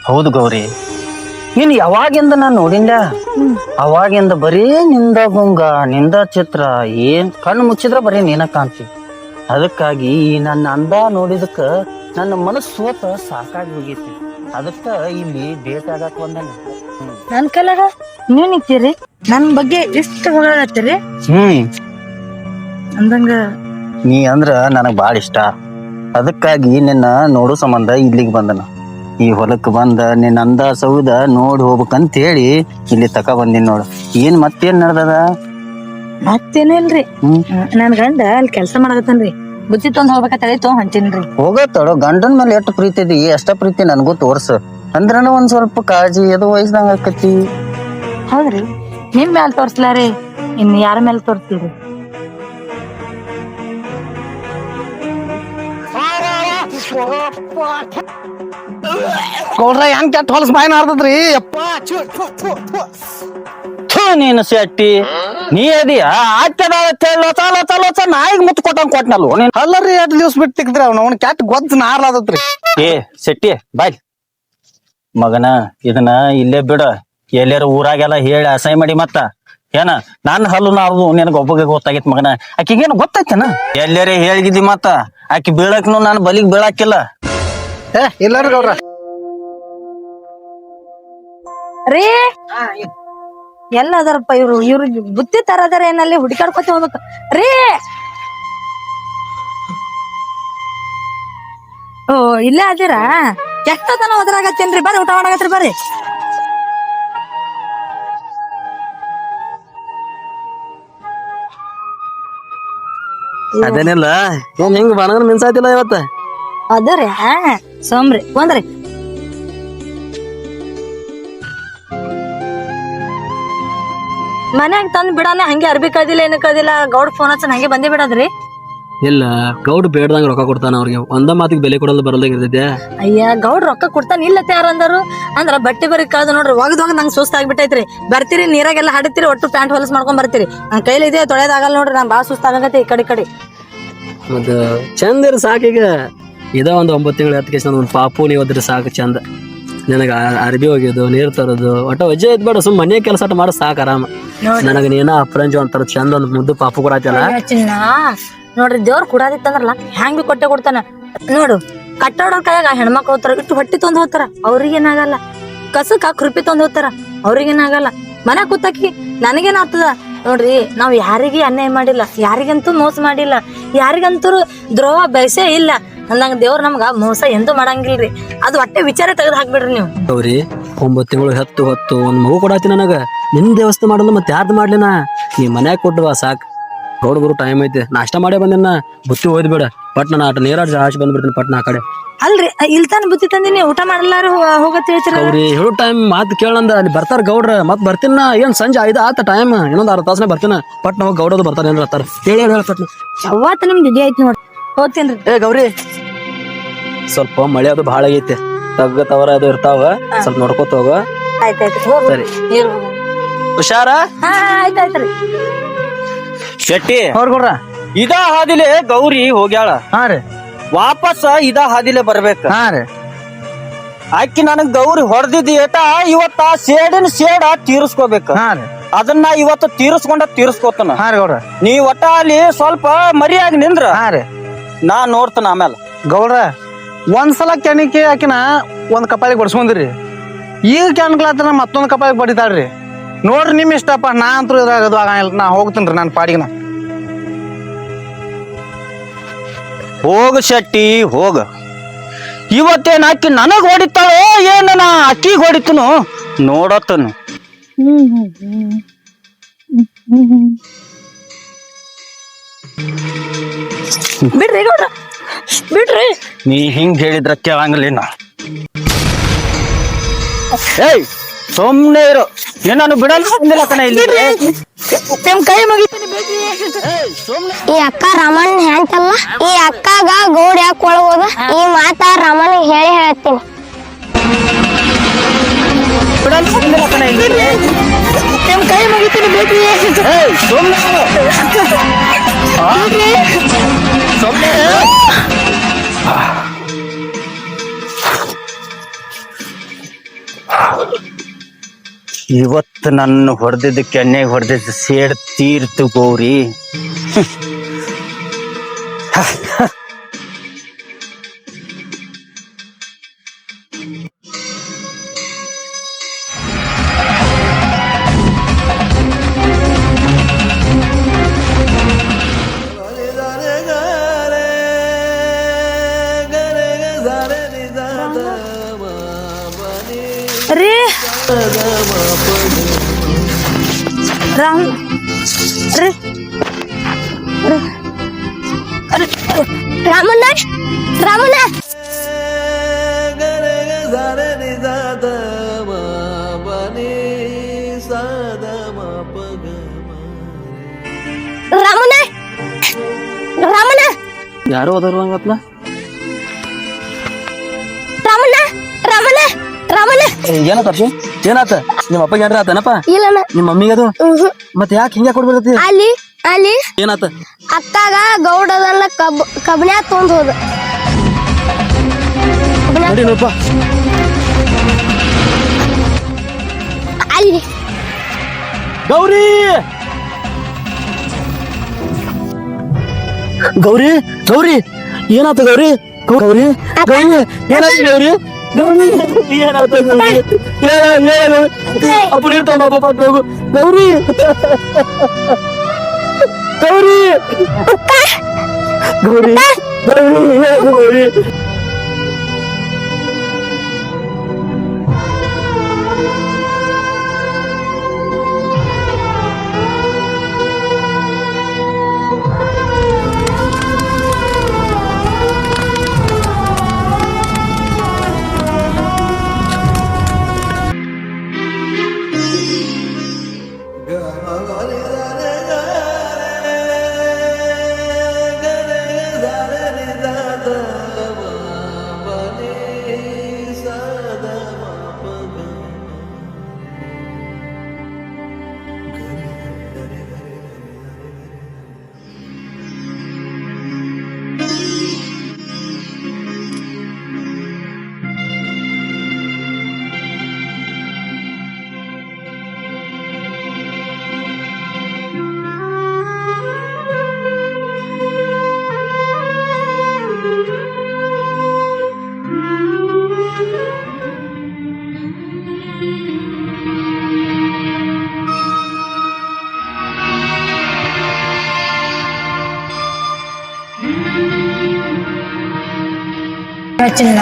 ಹೌದು ಗೌರಿ, ನೀನ್ ಯಾವಾಗಿಂದ ನಾನು ನೋಡಿಲ್ಲ. ಅವಾಗಿಂದ ಬರೀ ನಿಂದ ಗುಂಗ, ನಿಂದ ಚಿತ್ರ, ಏನ್ ಕಣ್ಣು ಮುಚ್ಚಿದ್ರ ಬರೀ ನೀನ ಕಾಣ್ತಿ. ಅದಕ್ಕಾಗಿ ಈ ನನ್ನ ಅಂದ ನೋಡಿದಕ್ಕ ನನ್ನ ಮನಸ್ಸು ಸೋತ ಸಾಕಾಗಿ ಹೋಗೈತಿ. ಅದಕ್ಕ ಇಲ್ಲಿ ಭೇಟಿ ಆಗಕ್ ಬಂದೇನೆ. ನನ್ ಕೈಲಾಗ ನೀವ್ ನಿಂತೀರಿ, ನನ್ ಬಗ್ಗೆ ಇಷ್ಟ ಹೊಗಳತ್ತೀರಿ. ಅಂದಂಗ ನೀ ಅಂದ್ರ ನನಗ್ ಬಾಳ ಇಷ್ಟ. ಅದಕ್ಕಾಗಿ ನಿನ್ನ ನೋಡೋ ಸಂಬಂಧ ಇಲ್ಲಿಗೆ ಬಂದನ. ಈ ಹೊಲಕ್ ಬಂದ ನಿನ್ನ ಅಂದ ಸೌದ ನೋಡಿ ಹೋಗ್ಬೇಕಂತ ಹೇಳಿ ಇಲ್ಲಿ ತಕ ಬಂದಿನ್ ನೋಡು. ಏನ್ ಮತ್ತೇನ್ ನಡ್ದದ? ಮತ್ತೇನು ಇಲ್ರಿ, ನನ್ ಗಂಡ ಅಲ್ಲಿ ಕೆಲ್ಸ ಮಾಡಕತ್ತನ್ರಿ. ಬುತ್ತಿ ತೊಂದ್ ಹೋಗ್ಬೇಕಂತ ಹೇಳಿ ಹೊಂಟೀನ್ರಿ. ಹೋಗತ್ತೋಡು, ಗಂಡನ ಮೇಲೆ ಎಷ್ಟು ಪ್ರೀತಿ ಇದಿ ಅಷ್ಟ ಪ್ರೀತಿ ನನ್ಗೂ ತೋರ್ಸು. ಅಂದ್ರನ ಒಂದ್ ಸ್ವಲ್ಪ ಕಾಳಜಿ ಎದು ವಯಸ್ಸದಂಗ ಆಕತಿ. ಹೌದ್ರಿ, ನಿಮ್ ಮ್ಯಾಲ ತೋರ್ಸ್ಲಾರಿ, ಇನ್ ಯಾರ ಮೇಲೆ ತೋರ್ಸ್ತೀರಿ? ಗೌಡ್ರ ಹೆಂಗ್ ಕೆಟ್ಟ ಹೊಲಸ್ ಬಾಯಿನ ಆರ್ತದ್ರಿ. ಅಪ್ಪ ನೀನು ಶೆಟ್ಟಿ, ನೀ ಅದಿಯ ನಾಯಿಗ್ ಮುತ್ತು ಕೊಟ್ಟಂಗ್ ಕೊಟ್ನಲ್ವ ನೀನ್. ಅಲ್ಲರಿ ಎಷ್ಟ್ ದಿವ್ಸ ಬಿಟ್ಟು ತಿಕ್ದ್ರಿ ಅವ್ನ ಕೆಟ್ಟ ಗೊಜ್ಜ ನಾರ್ಲಾದತ್ರಿ. ಏ ಶೆಟ್ಟಿ ಬಾಯ್ ಮಗನ, ಇದನ್ನ ಇಲ್ಲೇ ಬಿಡ. ಎಲ್ಲಾರ ಊರಾಗೆಲ್ಲ ಹೇಳಿ ಅಸಹ್ಯ ಮಾಡಿ ಮತ್ತ ಏನ ನನ್ನ ಹಲ್ಲು ನಾರ್ದು ನಿನಗ ಒಬ್ಬಗೆ ಗೊತ್ತಾಗೈತ್ ಮಗನ ಆಕಿಗೇನು ಗೊತ್ತೈತೇನ ಎಲ್ಲಾರ ಹೇಳಿಗಿದ್ದಿ ಮತ್ತ ಆಕಿ ಬೀಳಕ್ನು ನಾನು ಬಲಿಗ್ ಬೀಳಾಕಿಲ್ಲ ಇಲ್ಲಾರ ಗೌಡ್ರ ರೀ ಎಲ್ಲ ಅದಾರಪ್ಪ ಇವ್ರು ಬುತ್ತಿ ತರದಾರ ಏನಲ್ಲಿ ಹುಡುಕಾಡ್ಕೊತ ಹೋಗ್ಬೇಕು ರೀ. ಓ ಇಲ್ಲೇ ಅದಿರಾ ಎಷ್ಟತನ ಹೋದ್ರಾಗತ್ತೇನ್ರಿ ಬರ್ರಿ ಊಟ ಮಾಡಾಕತ್ರಿ ಬರ್ರಿ. ಅದೇನಿಲ್ಲ ಏನ್ ಹಿಂಗ್ ಬನಗನ್ ಮಿನ್ಸಾತಿಲ್ಲ ಇವತ್ತ. ಅದರಿ ಸೋಮ್ರಿ ಬಂದ್ರಿ. ಮನ್ಯಾಗ ತಂದ್ ಬಿಡಾನ ಹಂಗೆ ಅರ್ಬಿ ಕದಿಲ್ಲ ಏನು ಕದಿಲ್ಲ ಗೌಡ್ ಫೋನ್ ಹಚ್ಚನ್ ಹಂಗೆ ಬಂದೇ ಬಿಡದ್ರಿ. ಇಲ್ಲ ಗೌಡ್ ಬೇಡ್ದಂಗ ರೊಕ್ಕ ಕೊಡ್ತಾನ ಅವ್ರಿಗೆ ಒಂದ ಮಾತಿಗೆ ಬೆಲೆ ಕೊಡಲ್ಲ ಬರಲ್ದಾಗ ಇರ್ತೈತೆ. ಅಯ್ಯ ಗೌಡ್ ರೊಕ್ಕ ಕೊಡ್ತಾನ ಇಲ್ಲತ್ತೆ ಯಾರಂದರು ಅಂದ್ರ ಬಟ್ಟೆ ಬರಿ ಕಳ್ದ ನೋಡ್ರಿ ಒಗದ್ ನಂಗೆ ಸುಸ್ತ ಆಗ್ಬಿಟ್ಟೈತ್ರಿ. ಬರ್ತೀರಿ ನೀರಾಗೆಲ್ಲ ಹಾಡಿತೀರಿ ಒಟ್ಟು ಪ್ಯಾಂಟ್ ಹೊಲಸ್ ಮಾಡ್ಕೊಂಡ್ ಬರ್ತೀರಿ. ನನ್ ಕೈಲಿ ಇದೆ ತೊಳೆದಾಗಲ್ಲ ನೋಡ್ರಿ ನಾನ್ ಬಾಳ ಸುಸ್ತ ಆಗತ್ತೆ ಈ ಕಡೆ. ಮತ್ತ ಚಂದ ಇರ್ ಸಾಕೀಗ ಇದ ಒಂದ್ 9 ತಿಂಗಳು ಹತ್ತು ಕೇಸ್ ಒಂದ್ ಪಾಪು ನೀವ್ ಅದ್ರ ಸಾಕು ಚಂದ. ನನಗ ಅರ್ಬಿ ಹೋಗ್ಯೋದು ನೀರ್ ತರೋದು ಒಟ್ಟ ವಜ್ಜೆ ಇದ್ಬೇಡ ಸುಮ್ ಮನೆ ಕೆಲಸ ಆಟ ಮಾಡ ಸಾಕ್ ಆರಾಮ. ನನಗ ನೀನ ಅಪ್ರಂಜು ಒಂಥರ ಚಂದ ಒಂದ್ ಮುದ್ದು ಪಾಪು ಕೊಡಾತಲ್ಲ ಚಿನ್ನ ನೋಡ್ರಿ ದೇವ್ರ ಕುಡಾದಿತ್ತಂದ್ರಲ್ಲ ಹ್ಯಾಂಗ್ ಬಿ ಕೊಟ್ಟೆ ಕೊಡ್ತಾನ ನೋಡು. ಕಟ್ಟೋಡ್ರ ಕೈಯಾಗ ಹೆಣ್ಮಕ್ಳು ಹೋಗ್ತಾರ ಇಟ್ಟು ಹೊಟ್ಟಿ ತೊಂದ್ ಹೋಗ್ತಾರ ಅವ್ರಿಗೇನಾಗಲ್ಲ. ಕಸಕ್ ಕೃಪಿ ತೊಂದ್ ಹೋಗ್ತಾರ ಅವ್ರಿಗೇನಾಗಲ್ಲ. ಮನೆ ಕೂತಾಕಿ ನನಗೇನಾಗ್ತದ ನೋಡ್ರಿ ನಾವ್ ಯಾರಿಗಿ ಅನ್ಯಾಯ ಮಾಡಿಲ್ಲ, ಯಾರಿಗಂತೂ ಮೋಸ ಮಾಡಿಲ್ಲ, ಯಾರಿಗಂತೂ ದ್ರೋಹ ಬಯಸೇ ಇಲ್ಲ ಅಂದಂಗ ದೇವ್ರ ನಮ್ಗ ಮೋಸ ಎಂದೂ ಮಾಡಂಗಿಲ್ರಿ. ಅದು ಹೊಟ್ಟೆ ವಿಚಾರ ತೆಗೆದು ಹಾಕ್ಬಿಡ್ರಿ ನೀವು. ಅವ್ರಿ 9 ತಿಂಗಳು ಹೊತ್ತು ಒಂದ್ ಮಗು ಕೊಡಾತಿ ನನಗ ನಿನ್ ದೇವಸ್ಥಾನ ಮಾಡಲ್ಲ ಮತ್ತೆ ಯಾರ್ದು ಮಾಡ್ಲಿನ ನೀ ಮನ್ಯಾಗ ಕೊಟ್ಟವಾ ಸಾಕ್. ಗೌಡ್ಗುರು ಟೈಮ್ ಐತೆ ನಾಷ್ಟ ಮಾಡೇ ಬಂದಿನ ಬುತ್ತಿ ಹೋಯ್ದು ಬೇಡ ಪಟ್ನ ಆಟ ನೀರಾಟ ಆಚೆ ಬಂದ್ಬಿಡ್ತೀನಿ ಪಟ್ನ ಆ ಕಡೆ. ಅಲ್ರಿ ಇಲ್ತಾನ ಬುತ್ತಿ ತಂದಿನಿ ಊಟ ಮಾಡಲಾರ ಹೋಗತ್ ಹೇಳ್ತೀರ. ಅವ್ರಿ ಹೇಳೋ ಟೈಮ್ ಮಾತು ಕೇಳಂದ ಅಲ್ಲಿ ಬರ್ತಾರ ಗೌಡ್ರ ಮತ್ ಬರ್ತೀನ ಏನ್ ಸಂಜೆ 5 ಆತ ಟೈಮ್ ಇನ್ನೊಂದ್ 6 ತಾಸನ ಬರ್ತೀನ ಪಟ್ನ ಹೋಗಿ ಗೌಡದು ಬರ್ತಾರ ಏನ್ ಬರ್ತಾರ ಹೇಳಿ ಪಟ್ನ ಅವತ್ತು ನಿಮ್ದು ಇಡಿ ಐತಿ ನೋಡ್ರಿ ಹೋಗ್ತೇನ್ರಿ. ಏ ಗೌರಿ ಸ್ವಲ್ಪ ಮಳೆ ಅದು ಭಾಳ ಆಗೈತೆ ತಗ್ಗ ತವರ ಅದು ಇರ್ತಾವ ಸ್ವಲ್ಪ ನೋಡ್ಕೋತ ಹೋಗ. ಆಯ್ತಾಯ್ತು ಸರಿ ಹೋಗ್ರಿ. ಹುಷಾರ. ಆಯ್ತಾಯ್ತ್ರಿ. ಶೆಟ್ಟಿ ಅವ್ರ ಗೌಡ್ರ ಇದ ಹಾದಿಲೆ ಗೌರಿ ಹೋಗ್ಯಾಳ. ಹಾ ರೀ ವಾಪಸ್ ಇದ ಹಾದಿಲೆ ಬರ್ಬೇಕ. ಹಾ ರೀ ಆಕಿ ನನಗ್ ಗೌರಿ ಹೊಡೆದಿದ್ದಿ ಏಟ ಇವತ್ತ ಸೇಡಿನ ಸೇಡ ತೀರಿಸ್ಕೋಬೇಕ. ಹಾ ರೀ ಅದನ್ನ ಇವತ್ತು ತೀರಿಸ್ಕೋತಾನ. ಹಾ ರೀ ಗೌಡ್ರ ನೀ ಒಟ್ಟ ಅಲ್ಲಿ ಸ್ವಲ್ಪ ಮರಿಯಾಗಿ ನಿಂದ್ರ ಹಾ ರೀ ನಾ ನೋಡ್ತಾನ ಆಮೇಲೆ. ಗೌಡ್ರ ಒಂದ್ಸಲ ಕೆಣಿಕೆ ಆಕಿನ ಒಂದ್ ಕಪಾಳಿಗೆ ಬಡ್ಸ್ಕೊಂಡ್ರಿ ಈಗ ಕೆಣ್ಕ್ಲಾತ್ರ ಮತ್ತೊಂದ್ ಕಪಾಳಿಗೆ ಬಡಿತಾಳ್ರಿ. ನೋಡ್ರಿ ನಿಮ್ ಇಷ್ಟಪ್ಪ ನಾ ಅಂತೂ ಇದ್ರಾಗದು ಆಗಂಗಿಲ್ಲ ನಾ ಹೋಗ್ತೇನ್ರಿ ನನ್ನ ಪಾಡಿಗೆ. ಹೋಗ ಶೆಟ್ಟಿ ಹೋಗ. ಇವತ್ತೇನ್ ಆಕಿ ನನಗ್ ಹೊಡಿತಾಳೋ ಏನ ನಾ ಅಕ್ಕಿಗೆ ಹೊಡಿತನು ನೋಡತ್ತನು. ಬಿಡ್ರಿ ಗೌಡ್ರ ಬಿಡ್ರಿ. ನೀ ಹಿಂಗ್ ಹೇಳಿದ್ರ ಕೇಳಂಗಿಲ್ಲ. ಏಯ್ ಸುಮ್ನೆ ಇರು ನಾನು ಬಿಡಲ್ಲ ಅಂದಿಲ್ಲ ಕಣ ಇಲ್ಲಿ. ನಿಮ್ ಕೈ ಮುಗಿತೀನಿ ಬೇಕಿ. ಈ ಅಕ್ಕ ರಮಣ್ ಹೆಂತಲ್ಲ ಈ ಅಕ್ಕಗ ಗೌಡ ಯಾಕೆ ಒಳಗೋದ ಈ ಮಾತ ರಮಣ್ ಹೇಳಿ ಹೇಳ್ತೀನಿ. ಬಿಡಲ್ಲ ಅಂದಿಲ್ಲ ಕಣ ಇಲ್ಲಿ. ನಿಮ್ ಕೈ ಮುಗಿತೀನಿ ಬೇಕಿ. ಏಯ್ ಸುಮ್ನೆ ಸುಮ್ನೆ ಇವತ್ತು ನನ್ನ ಹೊಡೆದಿದ್ದಕ್ಕೆ ಎಣ್ಣೆಗೆ ಹೊಡೆದಿದ್ದ ಸೇಡ್ ತೀರ್ತು ಗೌರಿ. ರೀ ರಾಮ್ ರೀ ರಮಣ ರಮಣ ರಮಣ ರಮಣ ಯಾರು ಹೋದರು ಹಂಗತ್ಲ ರಮಣ ರಮಣ ರಮಣ ಏನತ್ತ ಏನಾತ ನಿಮ್ಮ ಅಪ್ಪಗೆ ಏನ್ರ ಆತನಪ್ಪ ಇಲ್ಲಣ್ಣ ನಿಮ್ಮ ಮಮ್ಮಿಗೆ ಅದು ಮತ್ತೆ ಯಾಕೆ ಹಿಂಗ ಕೊಡ್ಬಿಡತಿ ಅಲ್ಲಿ ಅಲ್ಲಿ ಏನಾತ ಅಕ್ಕಾಗ ಗೌಡದಲ್ಲ ಕಬ್ನ್ಯಾ ತೊಂದ್ ಹೋದ ನೋಡಿ ನೋಡಪ್ಪ ಅಲ್ಲಿ ಗೌರಿ ಗೌರಿ ಗೌರಿ ಏನಾತ ಗೌರಿ ಗೌರಿ ಗೌರಿ ಏನಾಯ್ತು ಗೌರಿ ಗೌರಿ ಏನಾಯ್ತು ಗೌರಿ ಏನು ಅಪ್ಪ ನೀರು ತಗೊಂಡು ಹೋಗು ಗೌರಿ ಗೌರಿ ಗೌರಿ ಗೌರಿ ಚಿನ್ನ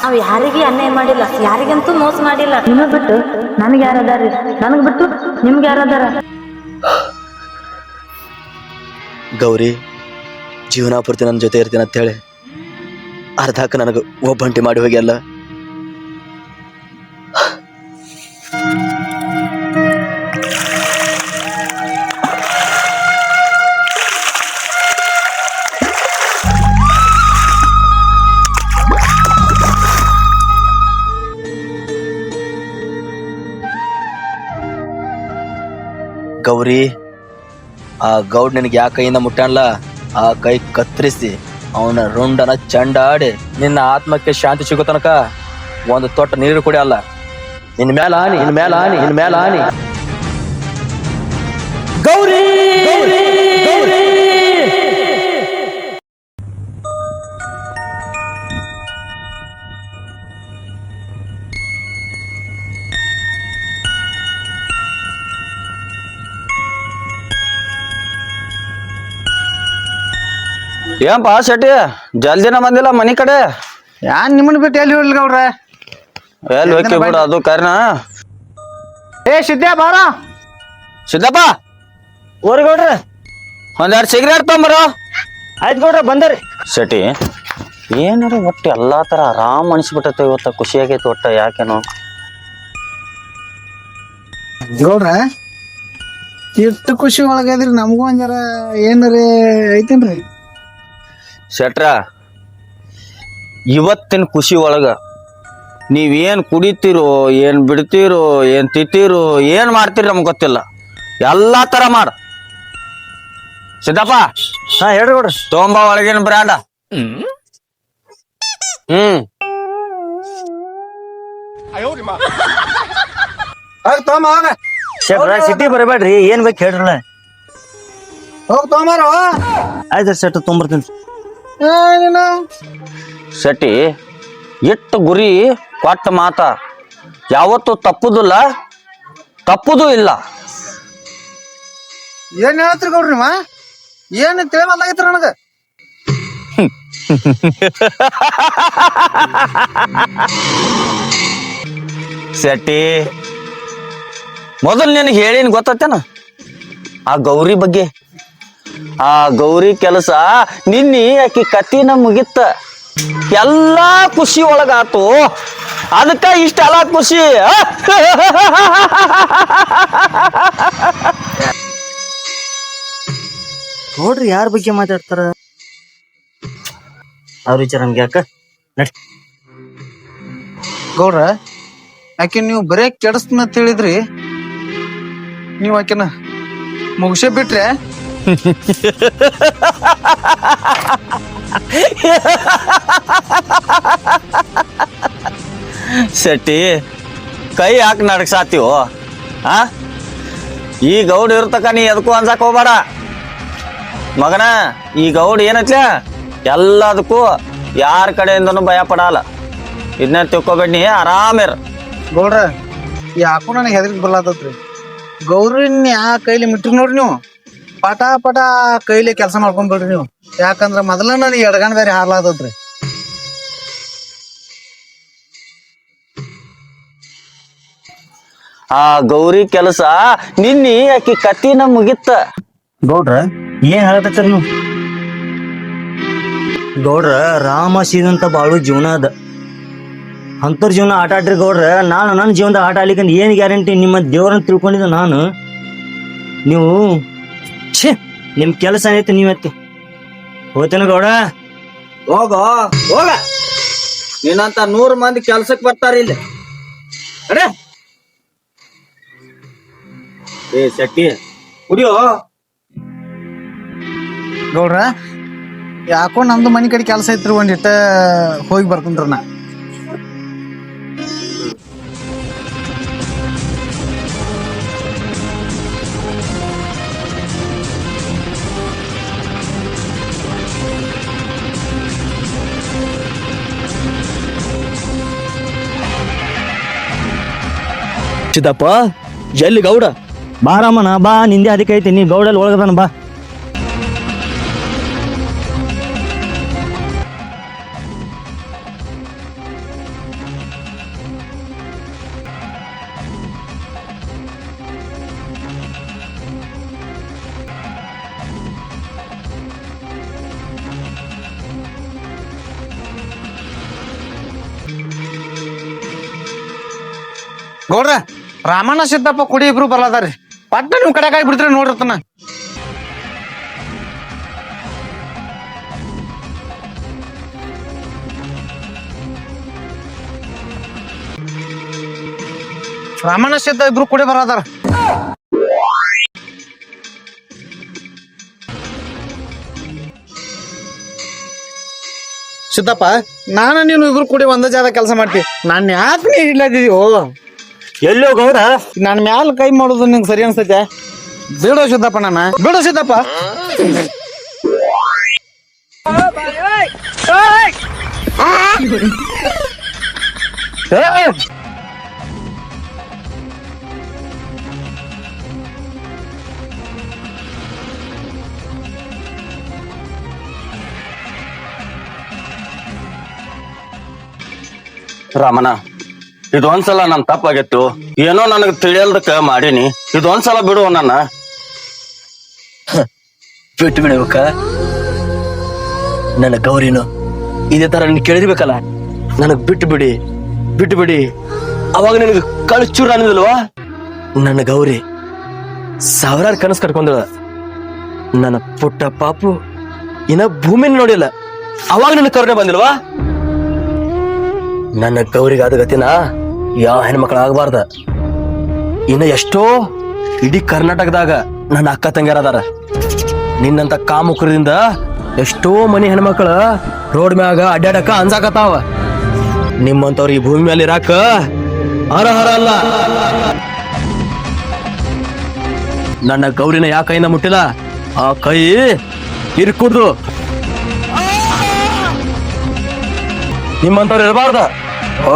ನಾವ್ ಯಾರಿಗೆ ಅನ್ಯಾಯ ಮಾಡಿಲ್ಲ, ಯಾರಿಗಂತೂ ಮೋಸ ಮಾಡಿಲ್ಲ. ನಿಮಗ್ ಬಿಟ್ಟು ನನಗ್ ಯಾರದಾರಿ, ನನಗ್ ಬಿಟ್ಟು ನಿಮ್ಗೆ ಯಾರದಾರ? ಗೌರಿ ಜೀವನ ಪೂರ್ತಿ ನನ್ನ ಜೊತೆ ಇರ್ತೀನಿ ಅಂತ ಹೇಳಿ ಅರ್ಧಕ್ಕೆ ನನಗೆ ಒಬ್ಬಂಟಿ ಮಾಡಿ ಹೋಗ್ಯಲ್ಲ. ಗೌರಿ ಆ ಗೌಡ್ ನಿನಗೆ ಯಾ ಕೈಯಿಂದ ಮುಟ್ಟಾನಲ್ಲ ಆ ಕೈ ಕತ್ತರಿಸಿ ಅವನ ರುಂಡನ ಚಂಡಾಡಿ ನಿನ್ನ ಆತ್ಮಕ್ಕೆ ಶಾಂತಿ ಸಿಗೋ ತನಕ ಒಂದು ತೊಟ್ಟ ನೀರು ಕುಡಿಯಲ್ಲ. ನಿನ್ ಮೇಲ ಆನಿ, ನಿನ್ ಮೇಲ ಆನಿ, ನಿನ್ ಮೇಲ ಆನಿ. ಗೌರಿ ಏನಪ್ಪ ಶೆಟ್ಟಿ ಜಲ್ದಿನ ಬಂದಿಲ್ಲ ಮನಿ ಕಡೆ? ಯಾನ್ ನಿಮ್ಮನ್ನ ಬಿಟ್ಟು ಎಲ್ಲಿ ಹೋಗ್ಲಿ ಗೌಡ್ರ? ಎಲ್ಲಿ ಹೋಗಿ ಬಿಡು ಅದು ಕಾರಣ. ಏ ಸಿದ್ದೆ ಬಾರ. ಸಿದ್ದಪ್ಪ ಓರಿ ಗೌಡ್ರ, ಒಂದೆರಡು ಸಿಗರೇಟ್ ತೊಂಬರು. ಆಯ್ತು ಗೌಡ್ರ ಬಂದರಿ. ಶೆಟ್ಟಿ ಏನಾರ ಒಟ್ಟು ಎಲ್ಲಾ ತರ ಆರಾಮ್ ಅನಿಸ್ಬಿಟ್ಟೈತೆ ಇವತ್ತ, ಖುಷಿ ಆಗೈತೆ ಒಟ್ಟ. ಯಾಕೇನೋ ಗೌಡ್ರ ಎಷ್ಟು ಖುಷಿ ಒಳಗದ್ರಿ, ನಮಗೂ ಒಂದರ ಏನಾರ ಐತೇನ್ರಿ? ಶೆಟ್ರ ಇವತ್ತಿನ ಖುಷಿ ಒಳಗ ನೀವೇನ್ ಕುಡಿತೀರೋ, ಏನ್ ಬಿಡ್ತೀರೋ, ಏನ್ ತಿಂತೀರೋ, ಏನ್ ಮಾಡ್ತೀರಿ ನಮ್ಗೆ ಗೊತ್ತಿಲ್ಲ. ಎಲ್ಲಾ ತರ ಮಾಡ. ಸಿದ್ದಪ್ಪ ಹಾ ಹೇಳ್ರಿ ಗೌಡ್ರ. ತೊಂಬ ಒಳಗಿನ ಬ್ರ್ಯಾಂಡ. ತೊಗೊಂಬ ಹೋಗ. ಶೆಟ್ರ ಸಿಟಿ ಬರಬೇಡ್ರಿ, ಏನ್ ಬೇಕು ಹೇಳ್ರಲ್ಲ. ಹೋಗ್ ತೊಗೊಂಬಾರ. ಆಯ್ತು ಶೆಟ್ರ ತೊಂಬರ್ತೀನಿ. ಶೆಟ್ಟಿ ಇಟ್ಟು ಗುರಿ ಕೊಟ್ಟ ಮಾತ ಯಾವತ್ತು ತಪ್ಪುದಿಲ್ಲ, ತಪ್ಪುದು ಇಲ್ಲ. ಏನ್ ಹೇಳ್ತ್ರಿ ಗೌಡ್ರಿ? ಏನ್ ತಿಳಿಮಲ್ಲಾಗೈತ್ರಿ ನನಗ. ಶೆಟ್ಟಿ ಮೊದಲು ನಿನಗೆ ಹೇಳಿನ ಗೊತ್ತೇನ ಆ ಗೌರಿ ಬಗ್ಗೆ? ಆ ಗೌರಿ ಕೆಲಸ ನಿನ್ನಿ ಆಕಿ ಕತ್ತಿನ ಮುಗಿತ್ತ, ಎಲ್ಲಾ ಖುಷಿ ಒಳಗಾತು. ಅದಕ್ಕ ಇಷ್ಟೆಲ್ಲ ಖುಷಿ. ನೋಡ್ರಿ ಯಾರ ಬಗ್ಗೆ ಮಾತಾಡ್ತಾರ ಅವ್ರ ವಿಚಾರ ನಮ್ಗೆ ಯಾಕ ನಡಿ. ಗೌಡ್ರ ಆಕೆ ನೀವು ಬರೇ ಕೆಡಸ್ತನ ತಿಳಿದ್ರಿ, ನೀವು ಆಕೆನ ಮುಗಿಸೇ ಬಿಟ್ರೆ. ಶೆಟ್ಟಿ ಕೈ ಹಾಕಿ ನಡ್ಸಾತೀವೋ ಆ ಈ ಗೌಡ ಇರ್ತಕ ನೀ ಎದಕ್ಕೂ ಅನ್ಸಕ್ ಹೋಗ್ಬೇಡ ಮಗನ. ಈ ಗೌಡ ಏನತ್ಲ ಎಲ್ಲದಕ್ಕೂ ಯಾರ ಕಡೆಯಿಂದನೂ ಭಯ ಪಡಲ್ಲ. ಇದನ್ನ ತಿಳ್ಕೊಬೇಡಿ, ಆರಾಮಿರ. ಗೌಡ್ರ ಯಾಕೋ ನನಗೆ ಹೆದರಿಕೆ ಬರ್ಲಾತತ್ರಿ. ಗೌರಿನ ಯಾ ಕೈಲಿ ಮಿಟ್ರಿ ನೋಡ್ರಿ ನೀವು, ಪಟ ಪಟ ಕೈಲಿ ಕೆಲಸ ಮಾಡ್ಕೊಂಡ್ಬಿಡ್ರಿ ನೀವು. ಯಾಕಂದ್ರ ಮೊದಲ ನನಗೆ ಎಡಗಣ್ ಬೇರೆ ಹಾರ್ಲಾತತ್ರಿ. ಆ ಗೌರಿ ಕೆಲಸ ನಿನ್ನಿ ಆಕಿ ಕತ್ತಿನ ಮುಗಿತ್ತ. ಗೌಡ್ರ ಏನ್ ಹೇಳಕತ್ತೀರಿ ನೀವು? ಗೌಡ್ರ ರಾಮ ಸೀದಂತ ಬಾಳು ಜೀವನ ಅದ. ಅಂತರ್ ಜೀವನ ಆಟ ಆಡ್ರಿ ಗೌಡ್ರ. ನಾನು ನನ್ನ ಜೀವನದ ಆಟ ಆಡ್ಲಿಕ್ಕಂತ ಏನ್ ಗ್ಯಾರಂಟಿ? ನಿಮ್ಮ ದೇವ್ರನ್ನ ತಿಳ್ಕೊಂಡಿದ್ದ ನಾನು. ನೀವು ಛೇ ನಿಮ್ ಕೆಲಸ ಏನೈತಿ ನೀವತ್ತಿ ಹೋಗ್ತೇನೆ ಗೌಡ. ಹೋಗ ಹೋಗ, ನಿನ್ನಂತ 100 ಮಂದಿ ಕೆಲ್ಸಕ್ ಬರ್ತಾರ ಇಲ್ಲಿ. ಅರೆ ಏ ಶೆಟ್ಟಿ ಕುಡಿಯೋ. ಗೌಡ್ರ ಯಾಕೋ ನಮ್ದು ಮನಿ ಕಡೆ ಕೆಲಸ ಐತ್ರಿ, ಒಂದಿಟ್ಟ ಹೋಗಿ ಬರ್ತೇನ್ರಿ ನಾ. ಚಿದಪ್ಪ ಎಲ್ಲಿ ಗೌಡ? ಬಾ ರಾಮನ ಬಾ, ನಿಂದೆ ಅದಕ್ಕೆ ಐತಿ. ನೀ ಗೌಡಲ್ಲಿ ಒಳಗದಾನ ಬಾ. ಗೌಡ್ರ ರಾಮಣ್ಣ ಸಿದ್ದಪ್ಪ ಕುಡಿ ಇಬ್ರು ಬರ್ಲಾದಾರಿ. ಪಟ್ಟ ನಿಮ್ ಕಡೆಗಾಗಿ ಬಿಡ್ತೀರಿ ನೋಡಿರ್ತನ. ರಾಮಣ್ಣ ಸಿದ್ದ ಇಬ್ರು ಕುಡಿ ಬರದಾರ. ಸಿದ್ದಪ್ಪ ನಾನು ನೀನು ಇಬ್ರು ಕೂಡಿ ಒಂದೇ ಜಾಗ ಕೆಲಸ ಮಾಡ್ತೀವಿ. ನಾನು ಯಾಕೆ ನೀ ಇಲ್ಲದಿದೀವೋ? ಎಲ್ಲೋ ಗೌಡ? ನನ್ನ ಮ್ಯಾಲ ಕೈ ಮಾಡೋದು ನಿಂಗೆ ಸರಿ ಅನ್ಸೈತೆ? ಬಿಡೋ ಸಿದ್ದಪ್ಪ, ನನ್ನ ಬಿಡೋ ಸಿದ್ದಪ್ಪ. ರಾಮನ, ಇದೊಂದ್ಸಲ ನನ್ ತಪ್ಪಾಗಿತ್ತು. ಏನೋ ನನಗ್ ತಿಳಿಯಲ್ದಕ್ಕ ಮಾಡೀನಿ. ಇದೊಂದ್ಸಲ ಬಿಡು ನನ್ನ. ಬಿಟ್ಟು ಬಿಡ್ಬೇಕ ನನ್ನ ಗೌರಿನು ಇದೇ ತರ ನೀನ್ ಕೇಳಿರ್ಬೇಕಲ್ಲ, ನನಗ್ ಬಿಟ್ಟು ಬಿಡಿ ಬಿಟ್ಟು ಬಿಡಿ. ಅವಾಗ ನಿನಗೆ ಕಳ್ಚೂರ ಅನ್ನೋದಿಲ್ವಾ? ನನ್ನ ಗೌರಿ ಸಾವಿರಾರು ಕನಸು ಕಟ್ಕೊಂಡಳ. ನನ್ನ ಪುಟ್ಟ ಪಾಪು ಇನ್ನ ಭೂಮಿನ ನೋಡಿಲ್ಲ, ಅವಾಗ ನನ್ನ ಕರುಣೆ ಬಂದಿಲ್ವಾ? ನನ್ನ ಗೌರಿಗಾದ ಗತಿನ ಯಾವ ಹೆಣ್ಮಕ್ಳು ಆಗಬಾರ್ದ. ಇನ್ನ ಎಷ್ಟೋ ಇಡೀ ಕರ್ನಾಟಕದಾಗ ನನ್ನ ಅಕ್ಕ ತಂಗಿಯರ ಅದಾರ. ನಿನ್ನಂತ ಕಾಮುಕರದಿಂದ ಎಷ್ಟೋ ಮನಿ ಹೆಣ್ಮಕ್ಳ ರೋಡ್ ಮ್ಯಾಗ ಅಡ್ಡಾಡಕ ಅನ್ಸಾಕತ್ತಾವ. ನಿಮ್ಮಂತವ್ರ ಈ ಭೂಮಿ ಮೇಲೆ ಇರಾಕ ಅರ್ಹರ ಅಲ್ಲ. ನನ್ನ ಗೌರಿನ ಯಾ ಕೈಯಿಂದ ಮುಟ್ಟಿಲ್ಲ, ಆ ಕೈ ಇರ್ಕುಡ್ದು. ನಿಮ್ಮಂತವ್ರು ಇರಬಾರ್ದ. ಓ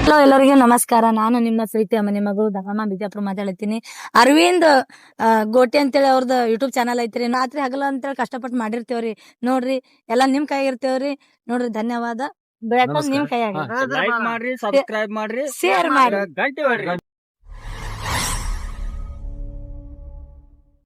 ಹಲೋ, ಎಲ್ಲರಿಗೂ ನಮಸ್ಕಾರ. ನಾನು ನಿಮ್ಮ ಪ್ರೀತಿ ಮನೆ ಮಗಳು ದಗಮ ಬಿಜಾಪುರ ಮಾತಾಡ್ತೀನಿ. ಅರವಿಂದ್ ಗೋಟೆ ಅಂತೇಳಿ ಅವ್ರದ್ದು ಯೂಟ್ಯೂಬ್ ಚಾನಲ್ ಐತ್ರಿ. ರಾತ್ರಿ ಹಗಲ ಅಂತೇಳಿ ಕಷ್ಟಪಟ್ಟು ಮಾಡಿರ್ತೇವ್ರಿ. ನೋಡ್ರಿ, ಎಲ್ಲಾ ನಿಮ್ ಕೈ ಇರ್ತೇವ್ರಿ. ನೋಡ್ರಿ, ಧನ್ಯವಾದ. ಬೆಳಕ ನಿಮ್ ಕೈಯಾಗ ಲೈಕ್ ಮಾಡ್ರಿ, ಸಬ್ಸ್ಕ್ರೈಬ್ ಮಾಡ್ರಿ, ಶೇರ್ ಮಾಡಿ. ಗಂಟೆ ಹೊಡ್ರಿ.